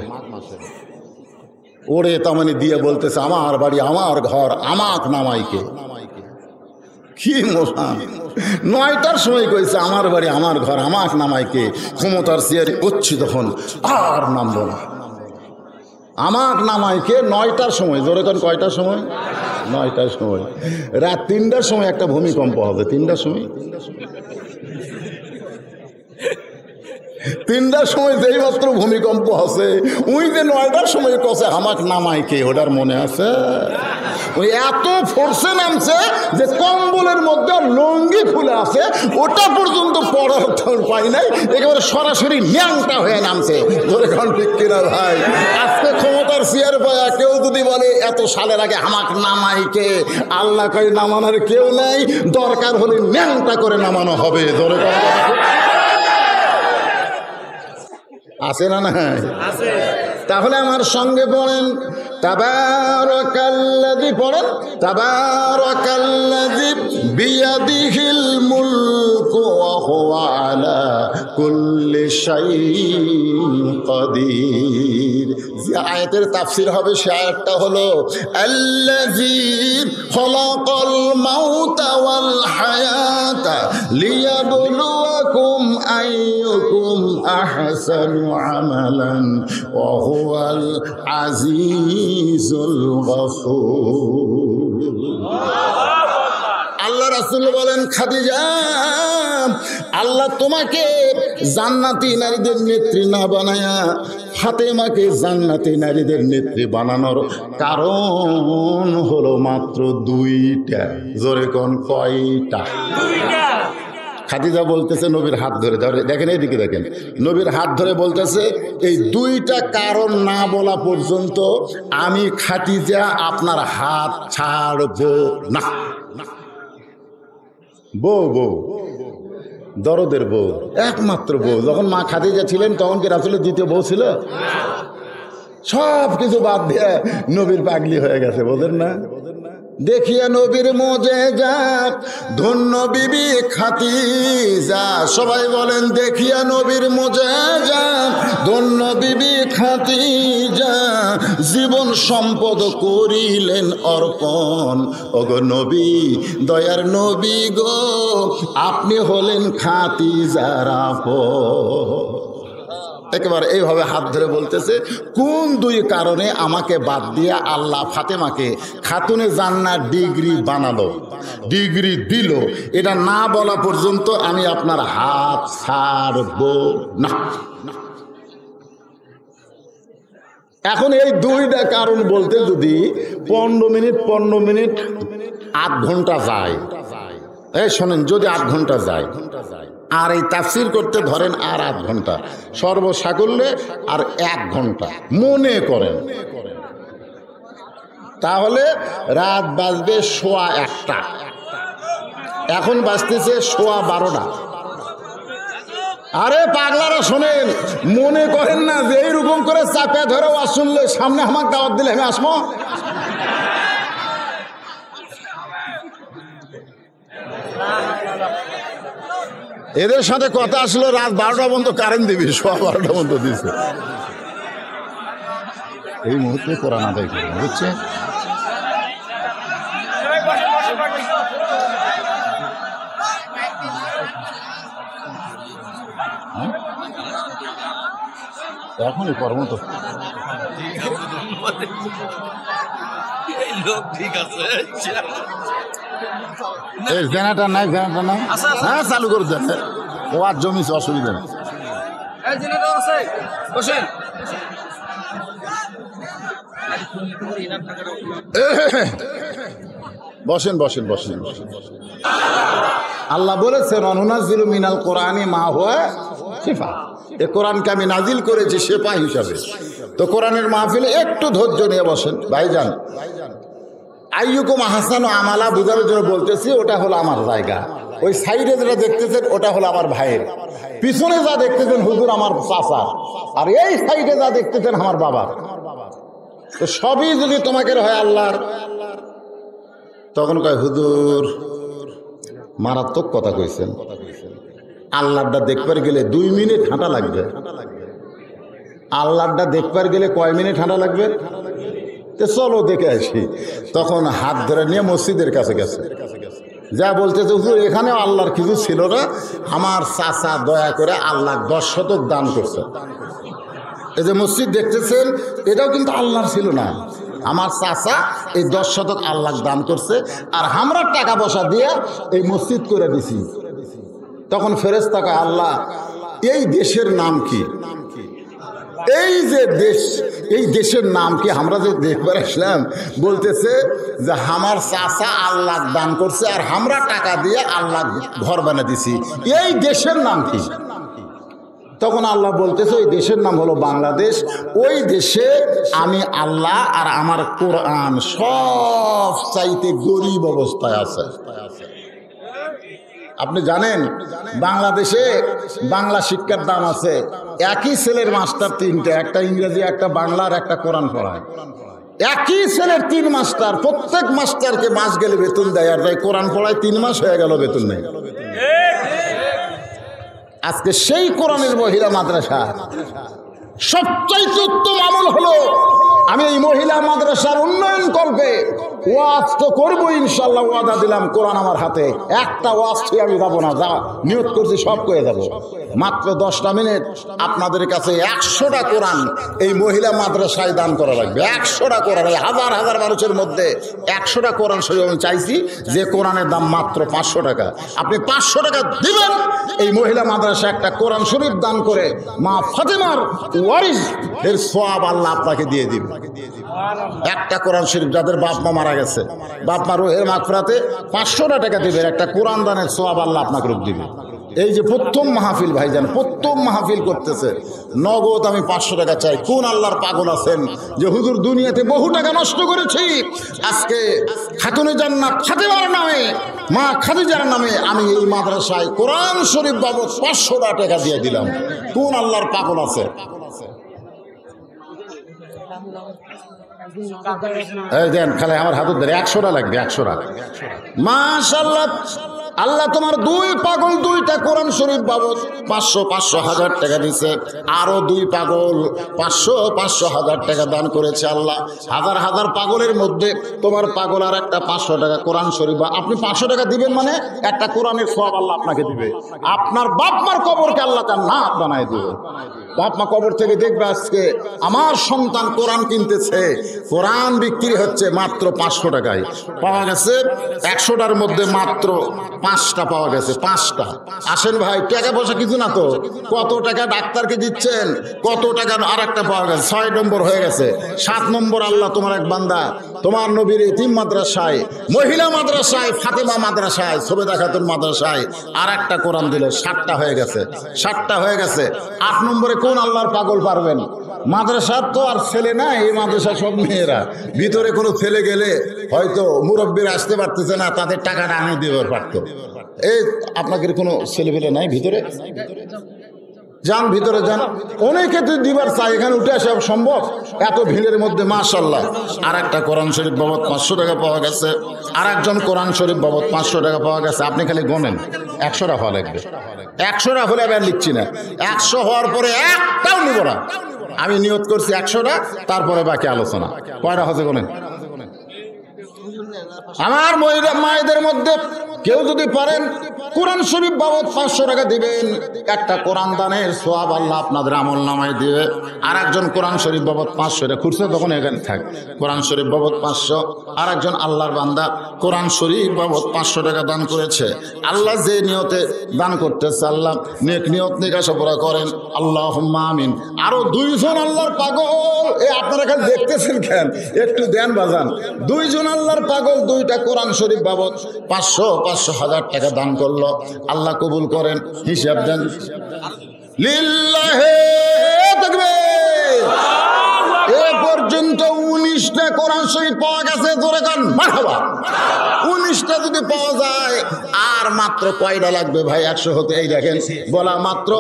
ওরে তামানি দিয়ে বলতেছে, আমার বাড়ি, আমার ঘর, আমাক নামাইকে। কি মশান! 9টার সময় কইছে আমার বাড়ি, আমার ঘর, আমাক নামাইকে। ক্ষমতার চেয়ারে করছি তখন আর নামবো না, আমাক নামাইকে। 9টার সময়, জোরে কোন কয়টার সময়? 9টার সময়। রাত 3টার সময় একটা ভূমিকম্প হবে। 3টার সময়, 3টার সময় যেই মাত্র ভূমিকম্প আছে, ওই যে 9টার সময় কষে আমাক নামাইকে, ওটার মনে আছে? ওই এত ফোর্সে নামছে যে কম্বলের মধ্যে লঙ্গি খুলে আছে, ওটা পর্যন্ত পড়ার পাই নাই, একেবারে সরাসরি ন্যাংটা হয়ে নামছে। ধরে কোন ঠিক কিনা ভাই? আজকে ক্ষমতার চেয়ার পায়া কেউ যদি বলে এত সালের আগে আমাক নামাইকে, আল্লাহ কয় নামানোর কেউ নেই, দরকার হলে ন্যাংটা করে নামানো হবে। ধরে আছে না? না তাহলে আমার সঙ্গে বলেন, তাবারাকাল্লাযী পড়েন, তাবারাকাল্লাযী বিয়াদিহিল মুলকু ওয়া হুয়া আলা কুল্লি শাইইন কাদির। যে আয়াতের তাফসীর হবে সে আয়াতটা হলো আল্লাযী খালাকাল মাউতা ওয়াল হায়াতা লিয়াবলুয়াকুম আইয়ুকুম আহসানু আমালান ওয়া হুয়াল আজিজুল গফুর। আল্লাহ রাসূল বলেন, খাদিজা, আল্লাহ তোমাকে জান্নাতি নারীদের নেত্রী না বানায়া ফাতেমাকে জান্নাতি নারীদের নেত্রী বানানোর কারণ হলো মাত্র দুইটা। জোরে কোন কয়টা? খাদিজা বলতেছে নবীর হাত ধরে ধরে, দেখেন এইদিকে দেখেন, নবীর হাত ধরে বলতেছে এই দুইটা কারণ না বলা পর্যন্ত আমি খাদিজা আপনার হাত ছাড়বো না। বউ বউ দরদের বউ, একমাত্র বউ। যখন মা খাদিজা ছিলেন তখন কি রাসূলের দ্বিতীয় বউ ছিল? সব কিছু বাদ দিয়ে নবীর পাগলি হয়ে গেছে, বোঝেন না? দেখিয়া নবীর মুজিজা ধন্য বিবি খাদিজা। সবাই বলেন, দেখিয়া নবীর মুজিজা ধন্য বিবি খাদিজা জীবন সম্পদ করিলেন অর্পণ। ওগো নবী, দয়ার নবী গো, আপনি হলেন খাদিজার আপন। একেবারে এইভাবে হাত ধরে বলতেছে কোন দুই কারণে আমাকে বাদ দিয়ে আল্লাহ ফাতেমাকে খাতুনে জান্নাত ডিগ্রি বানালো, ডিগ্রি দিল, এটা না বলা পর্যন্ত আমি আপনার হাত ছাড়ব না। এখন এই দুইটা কারণ বলতে যদি 15 মিনিট 8 ঘন্টা যায়, এই শোনেন, যদি 8 ঘন্টা যায় আর এই তাফসীর করতে ধরেন আর 8 ঘন্টা, সর্বসাকল্যে আর 1 ঘন্টা মনে করেন, তাহলে রাত বাজবে 1:15। এখন বাজতেছে 12:15। আরে পাগলারা শোনেন, মনে করেন না যে এইরকম করে চাপে ধরে ওয়াজ শুনলে সামনে আমাকে দাওয়াত দিলে আমি আসবো? এদের সাথে কথা আসলে রাত 12টা পর্যন্ত কারেন্ট দিবি, 12:15 পর্যন্ত দিচ্ছে। এই মুহূর্তে কোরআন আদায় করবে, বুঝছে? এখনই কর্ম তো ঠিক আছে। এই জেনারেটর নাই, জেনারেটর নাই, হ্যাঁ চালু করে দেন, ওয়ার জমিছে, অসুবিধা নেই। বসেন বসেন বসেন বসেন। আল্লাহ বলেছেন, অনুনাজিলু মিনাল কোরআনি মা হুয়া শিফা। এ কোরআনকে আমি নাজিল করেছি শেফা হিসাবে। তো কোরআনের মাহফিলে একটু ধৈর্য নিয়ে বসেন ভাইজান। আইয়ুকুম আহসানু আমালা বুঝানোর জন্য বলতেছি, ওটা হলো আমার জায়গা। ওই সাইডে যেটা দেখতেছেন ওটা হলো আমার ভাইয়ের, পিছনে যা দেখতেছেন হুজুর আমার চাচা, আর এই সাইডে যা দেখতেছেন আমার বাবার। তো সবই যদি তোমাকে হয় আল্লাহর, তখন কয় হুজুর মারাত্মক কথা কইছেন। আল্লাহটা দেখবার গেলে 2 মিনিট হাঁটা লাগবে। আল্লাহটা দেখবার গেলে কয় মিনিট হাঁটা লাগবে? চলো দেখে আসি। তখন হাত ধরে নিয়ে মসজিদের কাছে গেছে, যা বলতেছে হুজুর এখানেও আল্লাহর কিছু ছিল না, আমার চাচা দয়া করে আল্লাহ 10 শতক দান করছে। এই যে মসজিদ দেখতেছেন এটাও কিন্তু আল্লাহর ছিল না, আমার চাচা এই 10 শতক আল্লাহ দান করছে, আর আমরা টাকা পয়সা দিয়ে এই মসজিদ করে দিছি। তখন ফেরেশতা কয়, আল্লাহ এই দেশের নাম কি? এই যে দেশ, এই দেশের নাম কি? আমরা যে দেখবার আসলাম, বলতেছে যে আমার চাচা আল্লাহ দান করছে আর আমরা টাকা দিয়ে আল্লাহ ঘর বানিয়ে দিছি, এই দেশের নাম কি? তখন আল্লাহ বলতেছে ওই দেশের নাম হলো বাংলাদেশ। ওই দেশে আমি আল্লাহ আর আমার কোরআন সব চাইতে গরিব অবস্থায় আছে। আপনি জানেন বাংলাদেশে বাংলা শিক্ষার দাম আছে, একই ছেলের মাস্টার 3টে, একটা ইংরেজি, একটা বাংলা আর একটা কোরআন পড়ায়। একই ছেলের 3 মাস্টার, প্রত্যেক মাস্টারকে মাস গেলে বেতন দেয়, আর তাই কোরআন পড়ায় 3 মাস হয়ে গেল বেতন নেই। আজকে সেই কোরআনের মহিলা মাদ্রাসা সবচাইতে উত্তম আমল হলো আমি এই মহিলা মাদ্রাসার উন্নয়ন করবে ওয়াজ তো করবো ইনশাল্লাহ, ওয়াদা দিলাম। কোরআন আমার হাতে, একটা ওয়াজ থেকে আমি যাবো না, যা নিয়ত করছি সব করে যাবো। মাত্র 10টা মিনিট আপনাদের কাছে 100টা কোরআন এই মহিলা মাদ্রাসায় দান করা লাগবে। 100টা কোরআন, এই হাজার হাজার মানুষের মধ্যে 100টা কোরআন শরীফ আমি চাইছি, যে কোরআনের দাম মাত্র 500 টাকা। আপনি 500 টাকা দিবেন, এই মহিলা মাদ্রাসা একটা কোরআন শরীফ দান করে মা ফাতেমার ওয়ারিস এর সওয়াব আল্লাহ আপনাকে দিয়ে দিবে। একটা কোরআন শরীফ, যাদের বাপ মা মারা গেছে, বাপ মা রুহের মাগফিরাতে 500 টাকা দিবেন, একটা কোরআন দানের সওয়াব আল্লাহ আপনাকে দিবে। এই যে প্রথম মাহফিল ভাইজান, প্রথম মাহফিল করতেছে, নগদ আমি 500 টাকা চাই। কোন আল্লাহর পাগল আছেন যে হুজুর দুনিয়াতে বহু টাকা নষ্ট করেছি, আজকে খাতুনে জান্নাত ফাতেমার নামে, মা খাদিজার নামে আমি এই মাদ্রাসায় কোরআন শরীফ বাবদ 500 টাকা দিয়ে দিলাম। কোন আল্লাহর পাগল আছে? এই দেন খালি আমার হাত ধরে 100টা লাগবে, 100টা। মাশাআল্লাহ, আল্লাহ তোমার 2 পাগল 2টা কোরআন শরীফ বাবদ 500 টাকা দিছে। আরো 2 পাগল 500 টাকা দান করেছে। আল্লাহ হাজার হাজার পাগলের মধ্যে তোমার পাগল আর একটা 500 টাকা কোরআন শরীফ, আপনি 500 টাকা দিবেন মানে একটা কোরআনের সওয়াব আল্লাহ আপনাকে দিবে। আপনার বাপ মার কবরকে আল্লাহ তার নাক বানায় দিবে। বাপ মা কবর থেকে দেখবে আজকে আমার সন্তান কোরআন কিনতেছে, কোরআন বিক্রি হচ্ছে মাত্র 500 টাকায়। পাওয়া গেছে 100টার মধ্যে মাত্র 5টা পাওয়া গেছে, 5টা। আসেন ভাই, টাকা পয়সা কিছু না তো, কত টাকা ডাক্তারকে দিচ্ছেন, কত টাকা আর একটা পাওয়া গেছে, 6 নম্বর হয়ে গেছে। 7 নম্বর আল্লাহ তোমার এক বান্দা তোমার নবীর এতিম মাদ্রাসায়, মহিলা মাদ্রাসায়, ফাতেমা মাদ্রাসায়, সবেদা খাতুন মাদ্রাসায় আর একটা কোরআন দিল, 7টা হয়ে গেছে, 7টা হয়ে গেছে। 8 নম্বরে কোন আল্লাহর পাগল পারবেন? মাদ্রাসার তো আর ছেলে না, এই মাদ্রাসা সব মেয়েরা। ভিতরে কোনো ছেলে গেলে হয়তো মুরব্বীরা আসতে পারতেছে না, তাদের টাকাটা আনি দেবার পারত। এই আপনাদের কোনো ছেলেপেলে নাই ভিতরে? যান ভিতরে যান, অনেকে তো দিবার চাই, এখানে উঠে আসা সম্ভব এত ভিড়ের মধ্যে। মাশাআল্লাহ, আর একটা কোরআন শরীফ বাবদ 500 টাকা পাওয়া গেছে, আর একজন কোরআন শরীফ বাবদ 500 টাকা পাওয়া গেছে। আপনি খালি গণেন, 100টা হওয়া লাগবে। 100টা হলে আমি আর লিখছি না, 100 হওয়ার পরে একটাও নিব না। আমি নিয়ত করছি 100টা, তারপরে বাকি আলোচনা। কয়টা হচ্ছে গণেন? আমার মহিলা মায়েদের মধ্যে কেউ যদি পারেন কোরআন শরীফ বাবদ 500 টাকা দিবেন, একটা কোরআন দানের সওয়াব আল্লাহ আপনাদের আমল নামায় দিবে। আর একজন কোরআন শরীফ বাবদ 500 টাকা খুঁজছে, তখন এখানে থাক। কোরআন শরীফ বাবদ 500, আর একজন আল্লাহর বান্দা কোরআন শরীফ বাবদ 500 টাকা দান করেছে। আল্লাহ যে নিয়তে দান করতেছে, আল্লাহ নেক নিয়ত নিকাশা পুরা করেন, আল্লাহুম্মা আমিন। আরো 2 জন আল্লাহর পাগল, আপনারা খালি দেখতেছেন কেন, একটু দেন বাজান। 2 জন আল্লাহর পাগল 2টা কোরআন শরীফ বাবদ 500 টাকা দান করলো। আল্লাহ কবুল করেন, হিসাব দেন। লিল্লাহি তাকবীর। এ পর্যন্ত 19টা কোরআন শরীফ পাওয়া গেছে, জোরে কান মারহাবা। 19টা যদি পাওয়া যায়, আর মাত্র কয়টা লাগবে ভাই 100 হতে? এই দেখেন বলা মাত্র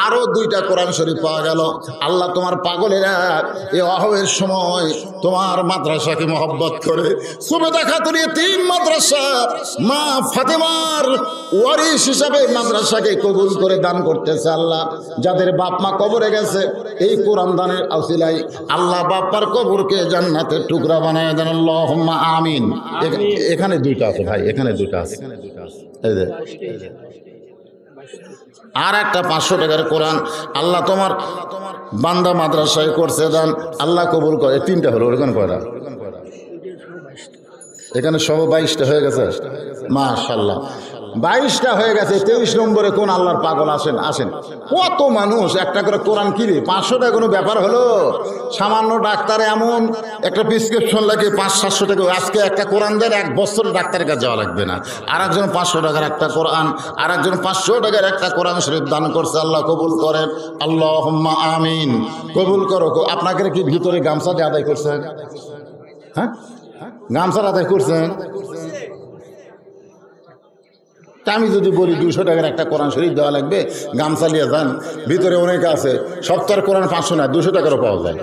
আরো 2টা কোরআন শরীফ পাওয়া গেল। আল্লাহ তোমার পাগলেরা এই অহবের সময় তোমার মাদ্রাসাকে মহব্বত করে সবেদা খাতুন এতিম মাদ্রাসা মা ফাতেমার ওয়ারিস হিসাবে মাদ্রাসাকে কবুল করে দান করতেছে। আল্লাহ যাদের বাপ মা কবরে গেছে, এই কোরআন দানের ওসিলায় আল্লাহ বাপ্পার কবরকে জান্নাতের টুকরা বানায় দেন, আল্লাহুম্মা আমিন। এখানে 2টা আছে ভাই, এখানে 2টা আছে। এই যে আর একটা 500 টাকার কোরআন আল্লাহ তোমার বান্দা মাদ্রাসায় করছে দান, আল্লাহ কবুল করে। 3টা হলো, ওখানে কয়টা? এখানে সব 22টা হয়ে গেছে। মাশাআল্লাহ, 22টা হয়ে গেছে। 23 নম্বরে কোন আল্লাহর পাগল? আসেন আসেন। কত মানুষ একটা করে কোরআন কিনে, 500 টাকা কোনো ব্যাপার হলো? সামান্য ডাক্তার এমন একটা প্রেসক্রিপশন লাগে 500-700 টাকা, আজকে একটা কোরআন দেন 1 বছর ডাক্তারের কাছে যাওয়া লাগবে না। আর একজন 500 টাকার একটা কোরআন, আর একজন 500 টাকার একটা কোরআন শরীফ দান করছে। আল্লাহ কবুল করেন, আল্লাহুম্মা আমিন। কবুল করো। আপনাকে কি ভিতরে গামছা দিয়ে আদায় করছেন? হ্যাঁ, গামছা আদায় করছেন? আমি যদি বলি 200 টাকার একটা কোরআন শরীফ দেওয়া লাগবে, গামছা নিয়ে যান, ভিতরে অনেকে আছে, 70 কোরআন 500 না, 200 টাকারও পাওয়া যায়।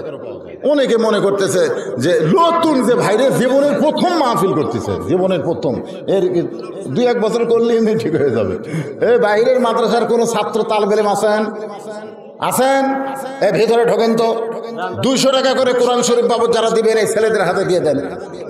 অনেকে মনে করতেছে যে নতুন যে ভাইরে জীবনের প্রথম মাহফিল করতেছে, জীবনের প্রথম, এর 2-1 বছর করলে এমনি ঠিক হয়ে যাবে। এই বাইরের মাদ্রাসার কোনো ছাত্র তালবেলেম আছেন? আছেন? এই ভেতরে ঢোকেন তো। 200 টাকা করে কোরআন শরীফ বাবদ যারা দিবেন এই ছেলেদের হাতে দিয়ে দেন।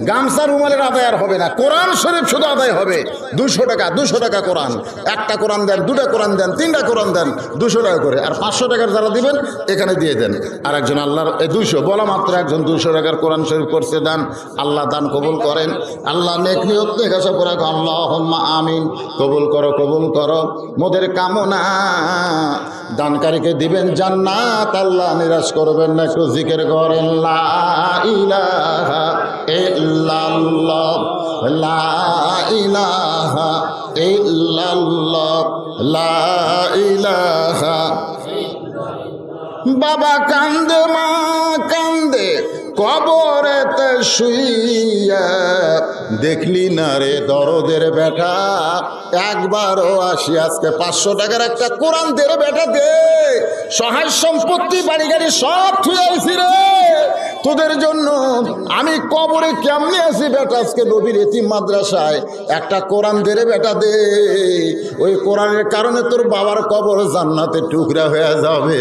গামছা রুমালের আদায় আর হবে না, কোরআন শরীফ শুধু আদায় হবে। 200 টাকা, 200 টাকা কোরআন। 1টা কোরআন দেন, 2টা কোরআন দেন, 3টা কোরআন দেন, 200 টাকা করে। আর 500 টাকার যারা দিবেন এখানে দিয়ে দেন। আর একজন আল্লাহর এই 200 বলা মাত্র একজন 200 টাকার কোরআন শরীফ করছে দান। আল্লাহ দান কবুল করেন। আল্লাহ নেক নিয়ত নেকাশা করে আল্লাহুম্মা আমিন। কবুল করো, কবুল করো মোদের কামনা। দানকারীকে দিবেন জান্নাত, আল্লাহ নিরাশ করবেন না। একটু জিকির করেন লা ইলাহা ইল্লাল্লাহ, লা ইলাহা ইল্লাল্লাহ, লা ইলাহা। বাবা কান্দে, মা কান্দে কবরেতে শুইয়া, দেখলি না রে দরদের বেটা, একবারও আসি। আজকে 500 টাকার একটা কোরআন দে রে বেটা, দে। সহায় সম্পত্তি বাড়ি গাড়ি সব থুয়েছি রে তোদের জন্য। আমি কবরে কেমনে আছি বেটা, আজকে নবীর এতিম মাদ্রাসায় একটা কোরআন দে রে বেটা, দে। ওই কোরআনের কারণে তোর বাবার কবর জান্নাতে টুকরা হয়ে যাবে।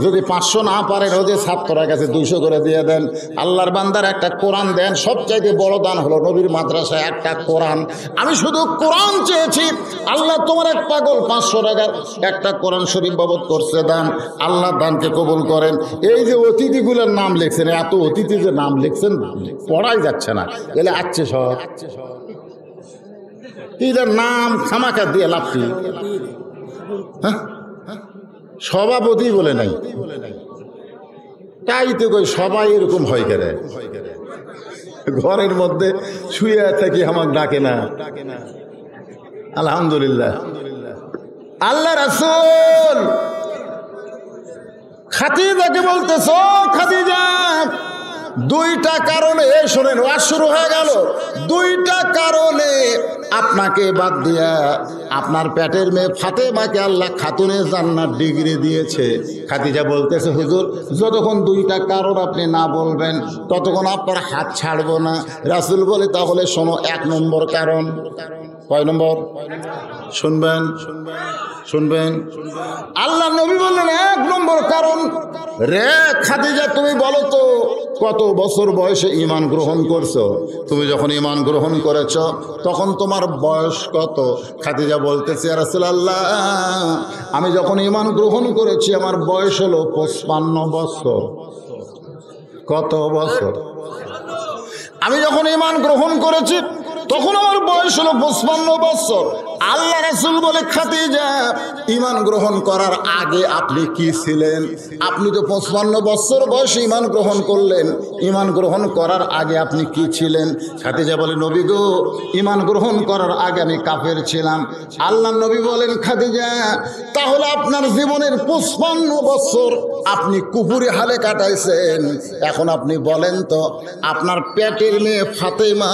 যদি 500 না পারেন ওদের ছাত্ররা কাছে 200 করে দিয়ে দেন। আল্লাহর বান্দার একটা কোরআন দেন। সবচাইতে বড় দান হলো নবীর মাদ্রাসায় একটা কোরআন। আমি শুধু কোরআন চেয়েছি, আল্লাহ তোমার এক পাগল 500 টাকার একটা কোরআন শরীফ বাবদ করছে দান। আল্লাহ দানকে কবুল করেন। এই যে অতিথিগুলোর নাম লিখছেন, এত অতিথি যে নাম লিখছেন পড়াই যাচ্ছে না, এলে আছে সব এদের নাম খামাখা দিয়ে লাভ কি? হ্যাঁ, সভাপতি বলে নাই, তাই তো কই সবাই এরকম হয় করে। ঘরের মধ্যে শুয়ে থাকি আমাকে ডাকে না। আলহামদুলিল্লাহ। আল্লাহ রাসূল খাদিজাকে বলতেছ, খাদিজা 2টা কারণে, শোনেন ওয়াজ শুরু হয়ে গেল। 2টা কারণে আপনাকে বাদ দিয়া আপনার পেটের মেয়ে ফাতেমাকে আল্লাহ খাতুনে জান্নাত ডিগ্রি দিয়েছে। খাদিজা বলতেছে, হুজুর যতক্ষণ 2টা কারণ আপনি না বলবেন ততক্ষণ আপনার হাত ছাড়বো না। রাসূল বলে, তাহলে শোনো 1 নম্বর কারণ। কয় নম্বর? শুনবেন, শুনবেন। আল্লাহ নবী বললেন 1 নম্বর কারণ। রে খাদিজা, তুমি বলো তো কত বছর বয়সে ঈমান গ্রহণ করছো? তুমি যখন ঈমান গ্রহণ করেছ তখন তোমার বয়স কত? খাদিজা বলতেছে, ইয়া রাসূলুল্লাহ, আমি যখন ঈমান গ্রহণ করেছি আমার বয়স হলো 55 বছর। কত বছর? আমি যখন ঈমান গ্রহণ করেছি তখন আমার বয়স হলো 55 বছর। আল্লাহ রাসূল বলে, খাদিজা ঈমান গ্রহণ করার আগে আপনি কি ছিলেন? আপনি তো 55 বছর বয়সে ঈমান গ্রহণ করলেন, ঈমান গ্রহণ করার আগে আপনি কি ছিলেন? খাদিজা বলে, নবী গো, ঈমান গ্রহণ করার আগে আমি কাফের ছিলাম। আল্লাহ নবী বলেন, খাদিজা তাহলে আপনার জীবনের 55 বছর আপনি কুফরি হালে কাটাইছেন। এখন আপনি বলেন তো আপনার পেটের মেয়ে ফাতেমা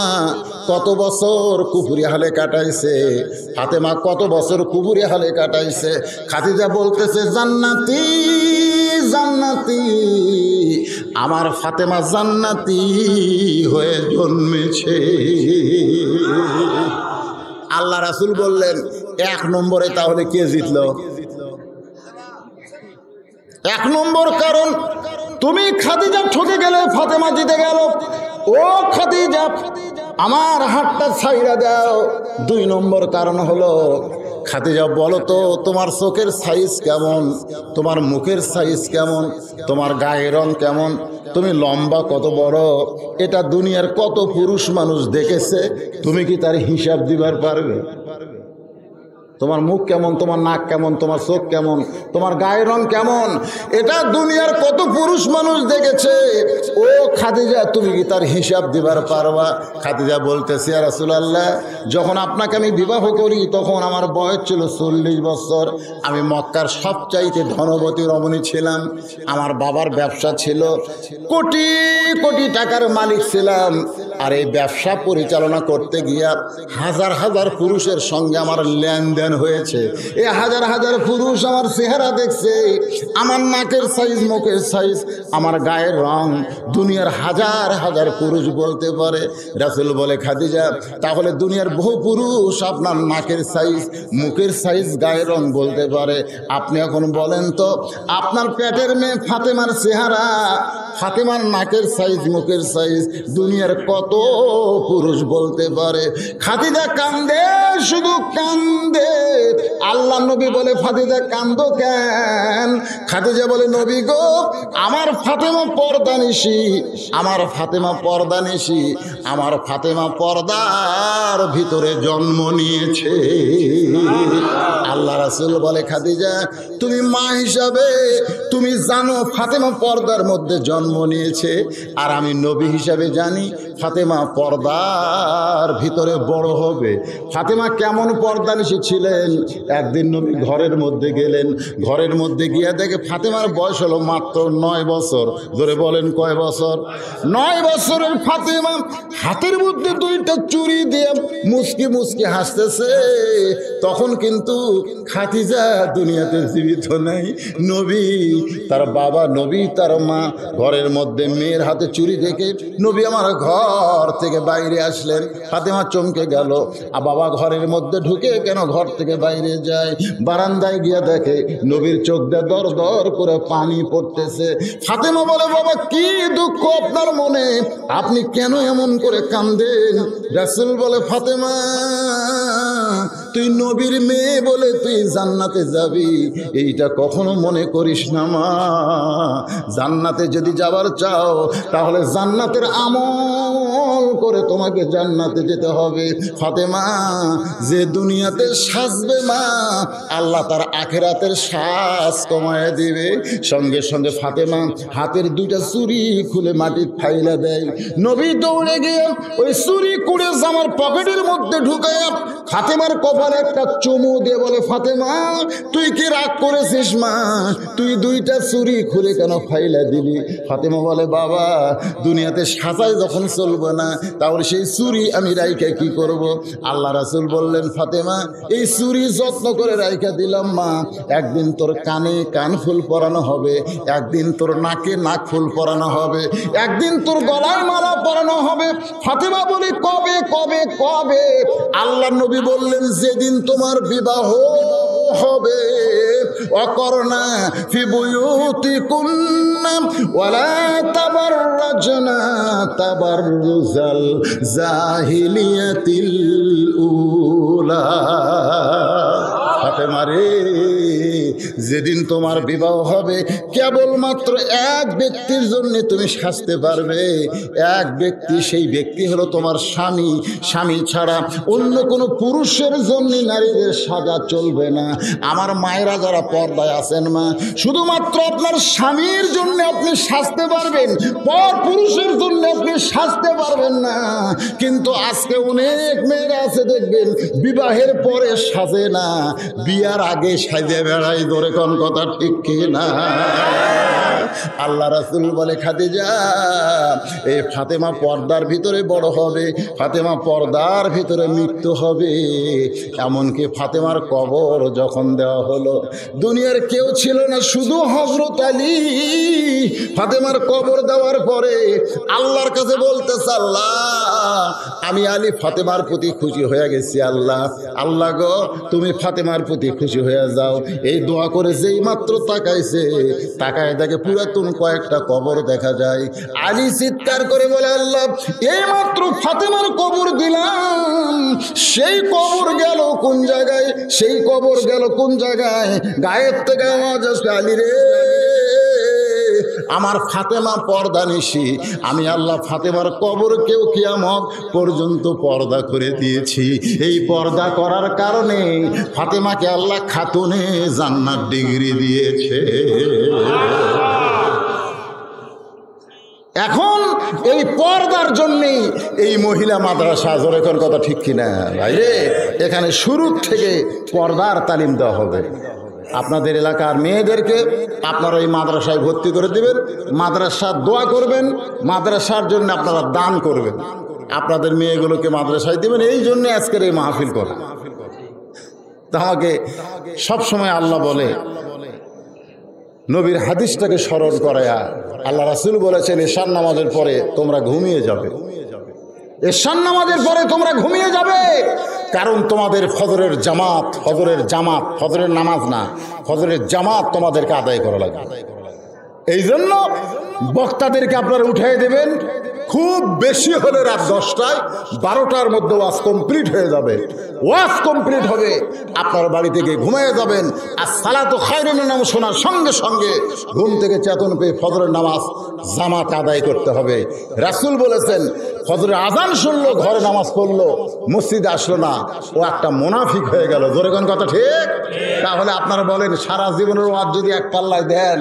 কত বছর কুফরি হালে কাটাইছে? ফাতেমা কত বছর কুফরি হালে কাটাইছে? খাদিজা বলতেছে, জান্নাতি, জান্নাতি, আমার ফাতেমা জান্নাতি হয়ে জন্মেছে। আল্লাহ রাসূল বললেন, 1 নম্বরে তাহলে কে জিতলো? 1 নম্বর কারণ, তুমি খাদিজা ঠকে গেলে ফাতেমা জিতে গেল। ও খাদিজা, আমার হাতটা ছাইড়া দাও। 2 নম্বর কারণ হলো, খাদিজা বলো তো তোমার চোখের সাইজ কেমন, তোমার মুখের সাইজ কেমন, তোমার গায়ের রং কেমন, তুমি লম্বা কত বড়, এটা দুনিয়ার কত পুরুষ মানুষ দেখেছে, তুমি কি তার হিসাব দিবার পারবে? তোমার মুখ কেমন, তোমার নাক কেমন, তোমার চোখ কেমন, তোমার গায়ের রং কেমন, এটা দুনিয়ার কত পুরুষ মানুষ দেখেছে। ও খাদিজা, তুমি কি তার হিসাব দিবার পারবা? খাদিজা বলতেছে, ইয়া রাসূলুল্লাহ, যখন আপনাকে আমি বিবাহ করি তখন আমার বয়স ছিল 40 বছর। আমি মক্কার সবচাইতে ধনবতী রমণী ছিলাম। আমার বাবার ব্যবসা ছিল, কোটি কোটি টাকার মালিক ছিলাম। আর এই ব্যবসা পরিচালনা করতে গিয়া হাজার হাজার পুরুষের সঙ্গে আমার লেনদেন হয়েছে। এই হাজার হাজার পুরুষ আমার চেহারা দেখছে, আমার নাকের সাইজ, মুখের সাইজ, আমার গায়ের রং দুনিয়ার হাজার হাজার পুরুষ বলতে পারে। রাসূল বলে, খাদিজা, তাহলে দুনিয়ার বহু পুরুষ আপনার নাকের সাইজ, মুখের সাইজ, গায়ের রং বলতে পারে। আপনি এখন বলেন তো, আপনার পেটের মেয়ে ফাতেমার চেহারা, ফাতেমার নাকের সাইজ, মুখের সাইজ দুনিয়ার কত পুরুষ বলতে পারে? খাদিজা কান্দে, শুধু কান্দে। আল্লাহ নবী বলে, ফাতিজা কান্দো কেন? খাদিজা বলে, নবী গো, আমার ফাতেমা পর্দানিশী, আমার ফাতেমা পর্দানিশী, আমার ফাতেমা পর্দার ভিতরে জন্ম নিয়েছে। আল্লাহ রাসূল বলে, খাদিজা, তুমি মা হিসাবে তুমি জানো ফাতেমা পর্দার মধ্যে জন্ম নিয়েছে, আর আমি নবী হিসাবে জানি ফাতেমা পর্দার ভিতরে বড় হবে। ফাতেমা কেমন পর্দানিশী ছিলেন? একদিন নবী ঘরের মধ্যে গেলেন, ঘরের মধ্যে গিয়ে দেখে ফাতেমার বয়স হলো মাত্র 9 বছর। ধরে বলেন কয় বছর? 9 বছরের ফাতেমা হাতের মধ্যে 2টা চুড়ি দিয়ে মুচকি মুচকি হাসতেছে। তখন কিন্তু খাদিজা দুনিয়াতে জীবিত নাই। নবী, তার বাবা, নবী, তার মা ঘরের মধ্যে মেয়ের হাতে চুড়ি দেখে নবী আমার ঘর থেকে বাইরে আসলেন। ফাতেমা চমকে গেল, আর বাবা ঘরের মধ্যে ঢুকে কেন ঘর থেকে বাইরে যায়? বারান্দায় গিয়া দেখে নবীর চোখ দিয়ে দর দর করে পানি পড়তেছে। ফাতেমা বলে, বাবা কি দুঃখ আপনার মনে, আপনি কেন এমন করে কান্দেন? রাসূল বলে, ফাতেমা, তুই নবীর মেয়ে বলে তুই জান্নাতে যাবি, এইটা কখনো মনে করিস না মা। জান্নাতে যদি যাবার চাও তাহলে জান্নাতের আমল করে তোমাকে জান্নাতে যেতে হবে। ফাতেমা, যে দুনিয়াতে সাজবে মা, আল্লাহ তার আখিরাতের শ্বাস কমায় দিবে। সঙ্গে সঙ্গে ফাতেমা হাতের 2টা চুড়ি খুলে মাটি ফাইলা দেয়। নবী দৌড়ে গিয়ে ওই চুড়ি কুড়ে জামার পকেটের মধ্যে ঢুকায় ফাতেমার কপালে একটা চুমু দিয়ে বলে, ফাতেমা, তুই কি রাগ করেছিস মা? তুই 2টা চুড়ি খুলে কেন ফাইলা দিবি? ফাতেমা বলে, বাবা, দুনিয়াতে সাজায় যখন চলবে না, তাহলে সেই চুড়ি আমি রাইখা কি করব? আল্লাহ রাসূল বললেন, ফাতেমা, এই চুড়ি যত্ন করে রাইখা দিলাম মা, একদিন তোর কানে কান ফুল পরানো হবে, একদিন তোর নাকে নাক ফুল পরানো হবে, একদিন তোর গলায় মালা পরানো হবে। ফাতেমা বলি, কবে কবে কবে? আল্লাহ নবী বললেন, যেদিন তোমার বিবাহ হবে। অকরনা ফি বুয়ুতিকুন্না ওয়ালা তাবাররাজনা তাবাররুজাল জাহিলিয়াতিল উলা। ফাতেমা রে, যেদিন তোমার বিবাহ হবে, কেবলমাত্র এক ব্যক্তির জন্য তুমি সাজতে পারবে। এক ব্যক্তি, সেই ব্যক্তি হলো তোমার স্বামী। স্বামী ছাড়া অন্য কোনো পুরুষের জন্য নারীদের সাজা চলবে না। আমার মায়েরা যারা পর্দায় আছেন মা, শুধুমাত্র আপনার স্বামীর জন্য আপনি সাজতে পারবেন, পর পুরুষের জন্য আপনি সাজতে পারবেন না। কিন্তু আজকে অনেক মেয়েরা আছে দেখবেন, বিবাহের পরে সাজে না, বিয়ার আগে সাজে বেড়াই। ধরে কোন কথা ঠিক কি না? আল্লাহ রাসূল বলে, খাদিজা, এই ফাতেমা পর্দার ভিতরে বড় হবে, ফাতেমা পর্দার ভিতরে মৃত্যু হবে। এমনকি ফাতেমার কবর যখন দেওয়া হলো, দুনিয়ার কেউ ছিল না, শুধু হযরত আলী। ফাতেমার কবর দেওয়ার পরে আল্লাহর কাছে বলতেছে, আল্লাহ, আমি আলী ফাতেমার প্রতি খুশি হয়ে গেছি। আল্লাহ, আল্লাহ গো, তুমি ফাতেমার প্রতি খুশি হয়ে যাও। এই দোয়া করে যেই মাত্র তাকাইছে, তাকায় দেখে পুরাতন কয়েকটা কবর দেখা যায়। আলী চিৎকার করে বলে, আল্লাহ, এই মাত্র ফাতেমার কবর দিলাম, সেই কবর গেল কোন জায়গায়? সেই কবর গেল কোন জায়গায়? গায়ের থেকে আওয়াজ আসে, আলী রে, আমার ফাতেমা পর্দানিশী, আমি আল্লাহ ফাতেমার কবরকেও কিয়ামত পর্যন্ত পর্দা করে দিয়েছি। এই পর্দা করার কারণে ফাতেমাকে আল্লাহ খাতুনে জান্নাত ডিগ্রি দিয়েছে। এখন এই পর্দার জন্যেই এই মহিলা মাদ্রাসা, জোরে কোন কথা ঠিক কিনা ভাইরে? এখানে শুরু থেকে পর্দার তালিম দেওয়া হবে। আপনাদের এলাকার মেয়েদেরকে আপনারা এই মাদ্রাসায় ভর্তি করে দিবেন, মাদ্রাসার দোয়া করবেন, মাদ্রাসার জন্য আপনারা দান করবেন। আপনাদের মেয়েগুলোকে মাদ্রাসায় দেবেন, এই জন্য আজকের এই মাহফিল করে। তা আমাকে সবসময় আল্লাহ বলে, নবীর হাদিসটাকে স্মরণ করায়া, আল্লাহ রাসূল বলেছেন এশার নামাজের পরে তোমরা ঘুমিয়ে যাবে, এশার নামাজের পরে তোমরা ঘুমিয়ে যাবে, কারণ তোমাদের ফজরের নামাজ না, ফজরের জামাত তোমাদেরকে আদায় করা লাগবে। এই জন্য বক্তাদেরকে আপনারা উঠাই দেবেন, খুব বেশি হলে রাত 10টায় 12টার মধ্যে ওয়াজ কমপ্লিট হয়ে যাবে। ওয়াজ কমপ্লিট হবে, আপনার বাড়ি থেকে ঘুমিয়ে যাবেন। আর সালাতু খায়রুন মিনান নাম শোনার সঙ্গে সঙ্গে ঘুম থেকে চেতন পেয়ে ফজরের নামাজ জামাত আদায় করতে হবে। রাসূল বলেছেন, ফজরের আজান শুনলো, ঘরে নামাজ পড়লো, মসজিদে আসলো না, ও একটা মুনাফিক হয়ে গেল। জোরে কোন কথা ঠিক? তাহলে আপনারা বলেন, সারা জীবনের ওয়াজ যদি এক পাল্লায় দেন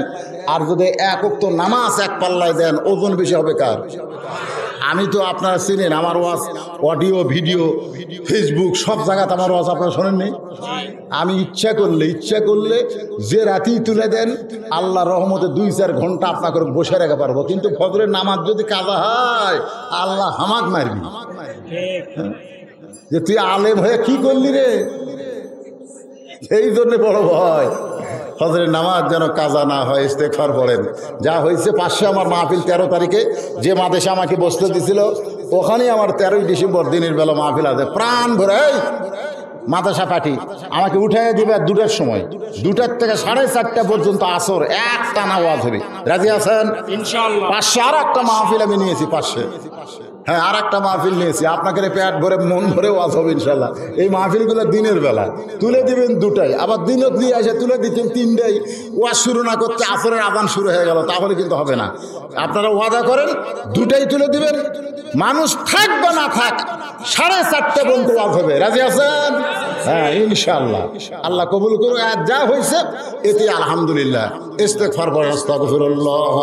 আর যদি এক ওয়াক্ত নামাজ এক পাল্লায় দেন, ওজন বেশি হবে কার? আমি তো আপনারা চিনেন, আমার ওয়াজ অডিও ভিডিও ফেসবুক সব জায়গাতে আমার ওয়াজ আপনারা শোনেননি। আমি ইচ্ছা করলে যে রাতেই তুলে দেন, আল্লাহ রহমতে 2-4 ঘন্টা আপনাকে বসে রাখা পারবো। কিন্তু ফজরের নামাজ যদি কাজা হয়, আল্লাহ হামাক মারবি যে তুই আলেম হয়ে কি করলি রে। এই জন্য বড় ভয়, ফজরের নামাজ যেন কাজা না হয়। ইস্তেগফার পড়েন। যা হয়েছে, পাশে আমার মাহফিল 13 তারিখে যে মাদেশে আমাকে বসতে দিছিল, ওখানেই আমার 13ই ডিসেম্বর দিনের বেলা মাহফিল আছে। প্রাণ ভরে মাদ্রাসা পার্টি আমাকে উঠাই দিবে 2টার সময়, 2টার থেকে 4:30 পর্যন্ত আসর এক টানা ওয়াজ হবে। রাজি আছেন ইনশাআল্লাহ? পাশে আর একটা মাহফিল আমি নিয়েছি, পাশে, হ্যাঁ আর একটা মাহফিল নিয়েছি। আপনাকে পেট ভরে মন ভরে ওয়াজ হবে ইনশাল্লাহ। এই মাহফিলগুলো দিনের বেলা তুলে দিবেন 2টায়, আবার দিনত দিয়ে এসে তুলে দিচ্ছেন 3টায়। ওয়াজ শুরু না করতে আসরের আজান শুরু হয়ে গেল, তাহলে কিন্তু হবে না। আপনারা ওয়াদা করেন 2টায় তুলে দিবেন, মানুষ থাক বা না থাক 4:30 পর্যন্ত ওয়াজ হবে। রাজি আছেন? হ্যাঁ ইনশাআল্লাহ। আল্লাহ কবুল করুন। আর যা হয়েছে এতে আলহামদুলিল্লাহ। ইস্তেগফার পড়েন, আস্তাগফিরুল্লাহ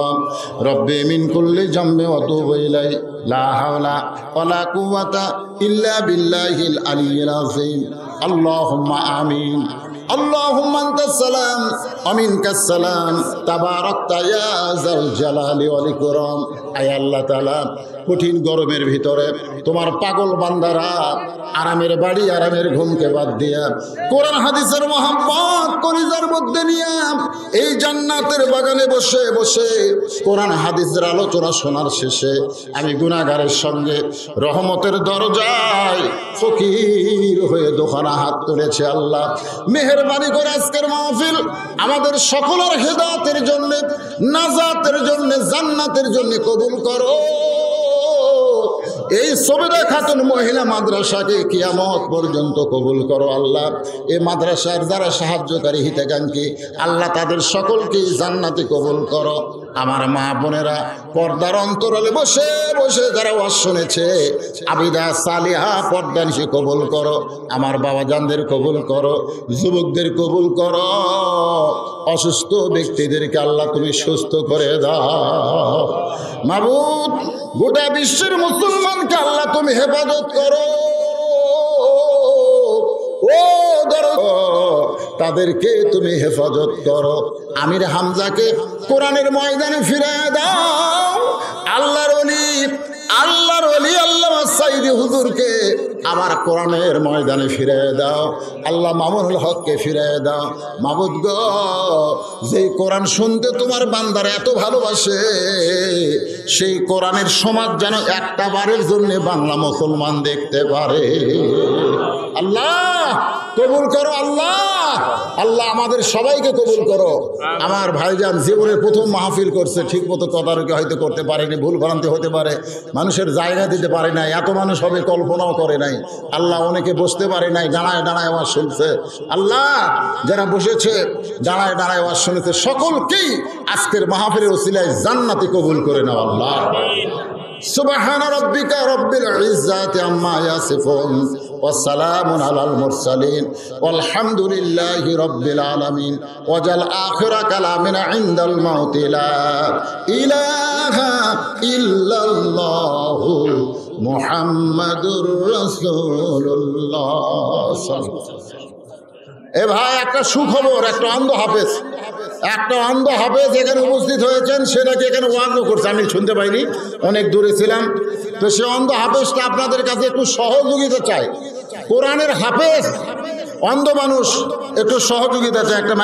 রব্বি মিন কুল্লি জামবি ওয়া তুবু ইলাইহি লা হাওলা ওয়ালা কুওয়াতা ইল্লা বিল্লাহিল আলিয়্যিল আযীম। আল্লাহুম্মা আমিন। আল্লাহুম্মা আনতাস সালাম ওয়া মিনকাস সালাম তাবারাকতা ইয়া যাল জালালি ওয়াল ইকরাম। আয় আল্লাহ তাআলা, কঠিন গরমের ভিতরে তোমার পাগল বান্দারা আরামের বাড়ি, আরামের ঘুমকে বাদ দিয়া কোরআন হাদিসের মহব্বত কলিজার মধ্যে নিয়ে এই জান্নাতের বাগানে বসে বসে কোরআন হাদিসের আলোচনা শোনার শেষে আমি গুনাহগারের সঙ্গে রহমতের দরজায় ফকির হয়ে দোকানা হাত তুলেছে। আল্লাহ মেহেরবানি করে আজকের মাহফিল আমাদের সকলের হেদায়েতের জন্য, নাজাতের জন্য, জান্নাতের জন্য কবুল করো। এই সবেরা খাতুন মহিলা মাদ্রাসাকে কিয়ামত পর্যন্ত কবুল করো। আল্লাহ এই মাদ্রাসার যারা সাহায্যকারী হিতাকাঙ্ক্ষী, আল্লাহ তাদের সকলকে জান্নাতে কবুল করো। আমার মা বোনেরা পর্দার অন্তরালে বসে বসে যারা ওয়াজ শুনেছে, আবিদা সালিহা পর্দানিশি কবুল করো। আমার বাবা জানদের কবুল করো, যুবকদের কবুল করো। অসুস্থ ব্যক্তিদেরকে আল্লাহ তুমি সুস্থ করে দাও। মাবুদ গোটা বিশ্বের মুসলমানকে আল্লাহ তুমি হেফাজত করো। ও তাদেরকে তুমি হেফাজত করো। আমির হামজাকে কোরআনের ময়দানে ফিরিয়ে দাও। আল্লাহর ওলি আল্লামা সাইদি হুজুরকে আবার কোরআনের ময়দানে ফিরিয়ে দাও। আল্লাহ মামুনুল হককে ফিরিয়ে দাও। মাবুদ গো, যেই কোরআন শুনতে তোমার বান্দারা এত ভালোবাসে, সেই কোরআনের সমাজ যেন একটা বারের জন্য বাংলা মুসলমান দেখতে পারে। আল্লাহ কবুল করো। আল্লাহ আমাদের সবাইকে কবুল করো। আমার ভাইজান জীবনের প্রথম মাহফিল করছে, ঠিক মতো তদারকি হয়তো করতে পারেনি, ভুল ভ্রান্তি হতে পারে, মানুষের জায়গা দিতে পারে নাই, এত মানুষ হবে কল্পনাও করে নাই। আল্লাহ অনেকে বসতে পারে নাই, দাঁড়ায় দাঁড়ায় আওয়াজ শুনছে। আল্লাহ যারা বসেছে দাঁড়ায় দাঁড়ায় আওয়াজ শুনেছে, সকলকেই আজকের মাহফিলের ওসিলায় জান্নাতে কবুল করে নাও। আল্লাহ সুবহান রাব্বিকা রাব্বিল ইজ্জাতি আম্মা ইয়াসিফুন ওয়া সালামুন আলাল মুরসালিন ওয়ালহামদুলিল্লাহি রাব্বিল আলামিন। ওয়াজাল আখিরা কালামিনা ইনদাল মাউতি লা ইলাহা ইল্লাল্লাহু মুহাম্মাদুর রাসূলুল্লাহ। এ ভাই একটা সুখবর, একটা অন্ধ হাফেজ এখানে উপস্থিত হয়েছেন, সেটাকে এখানে ওয়াজও করছে। আমি শুনতে পাইনি, অনেক দূরে ছিলাম। তো সে অন্ধ হাফেজটা আপনাদের কাছে একটু সহযোগিতা চায়। কোরআনের হাফেজ অন্ধ মানুষ একটু সহযোগিতা চায়। একটা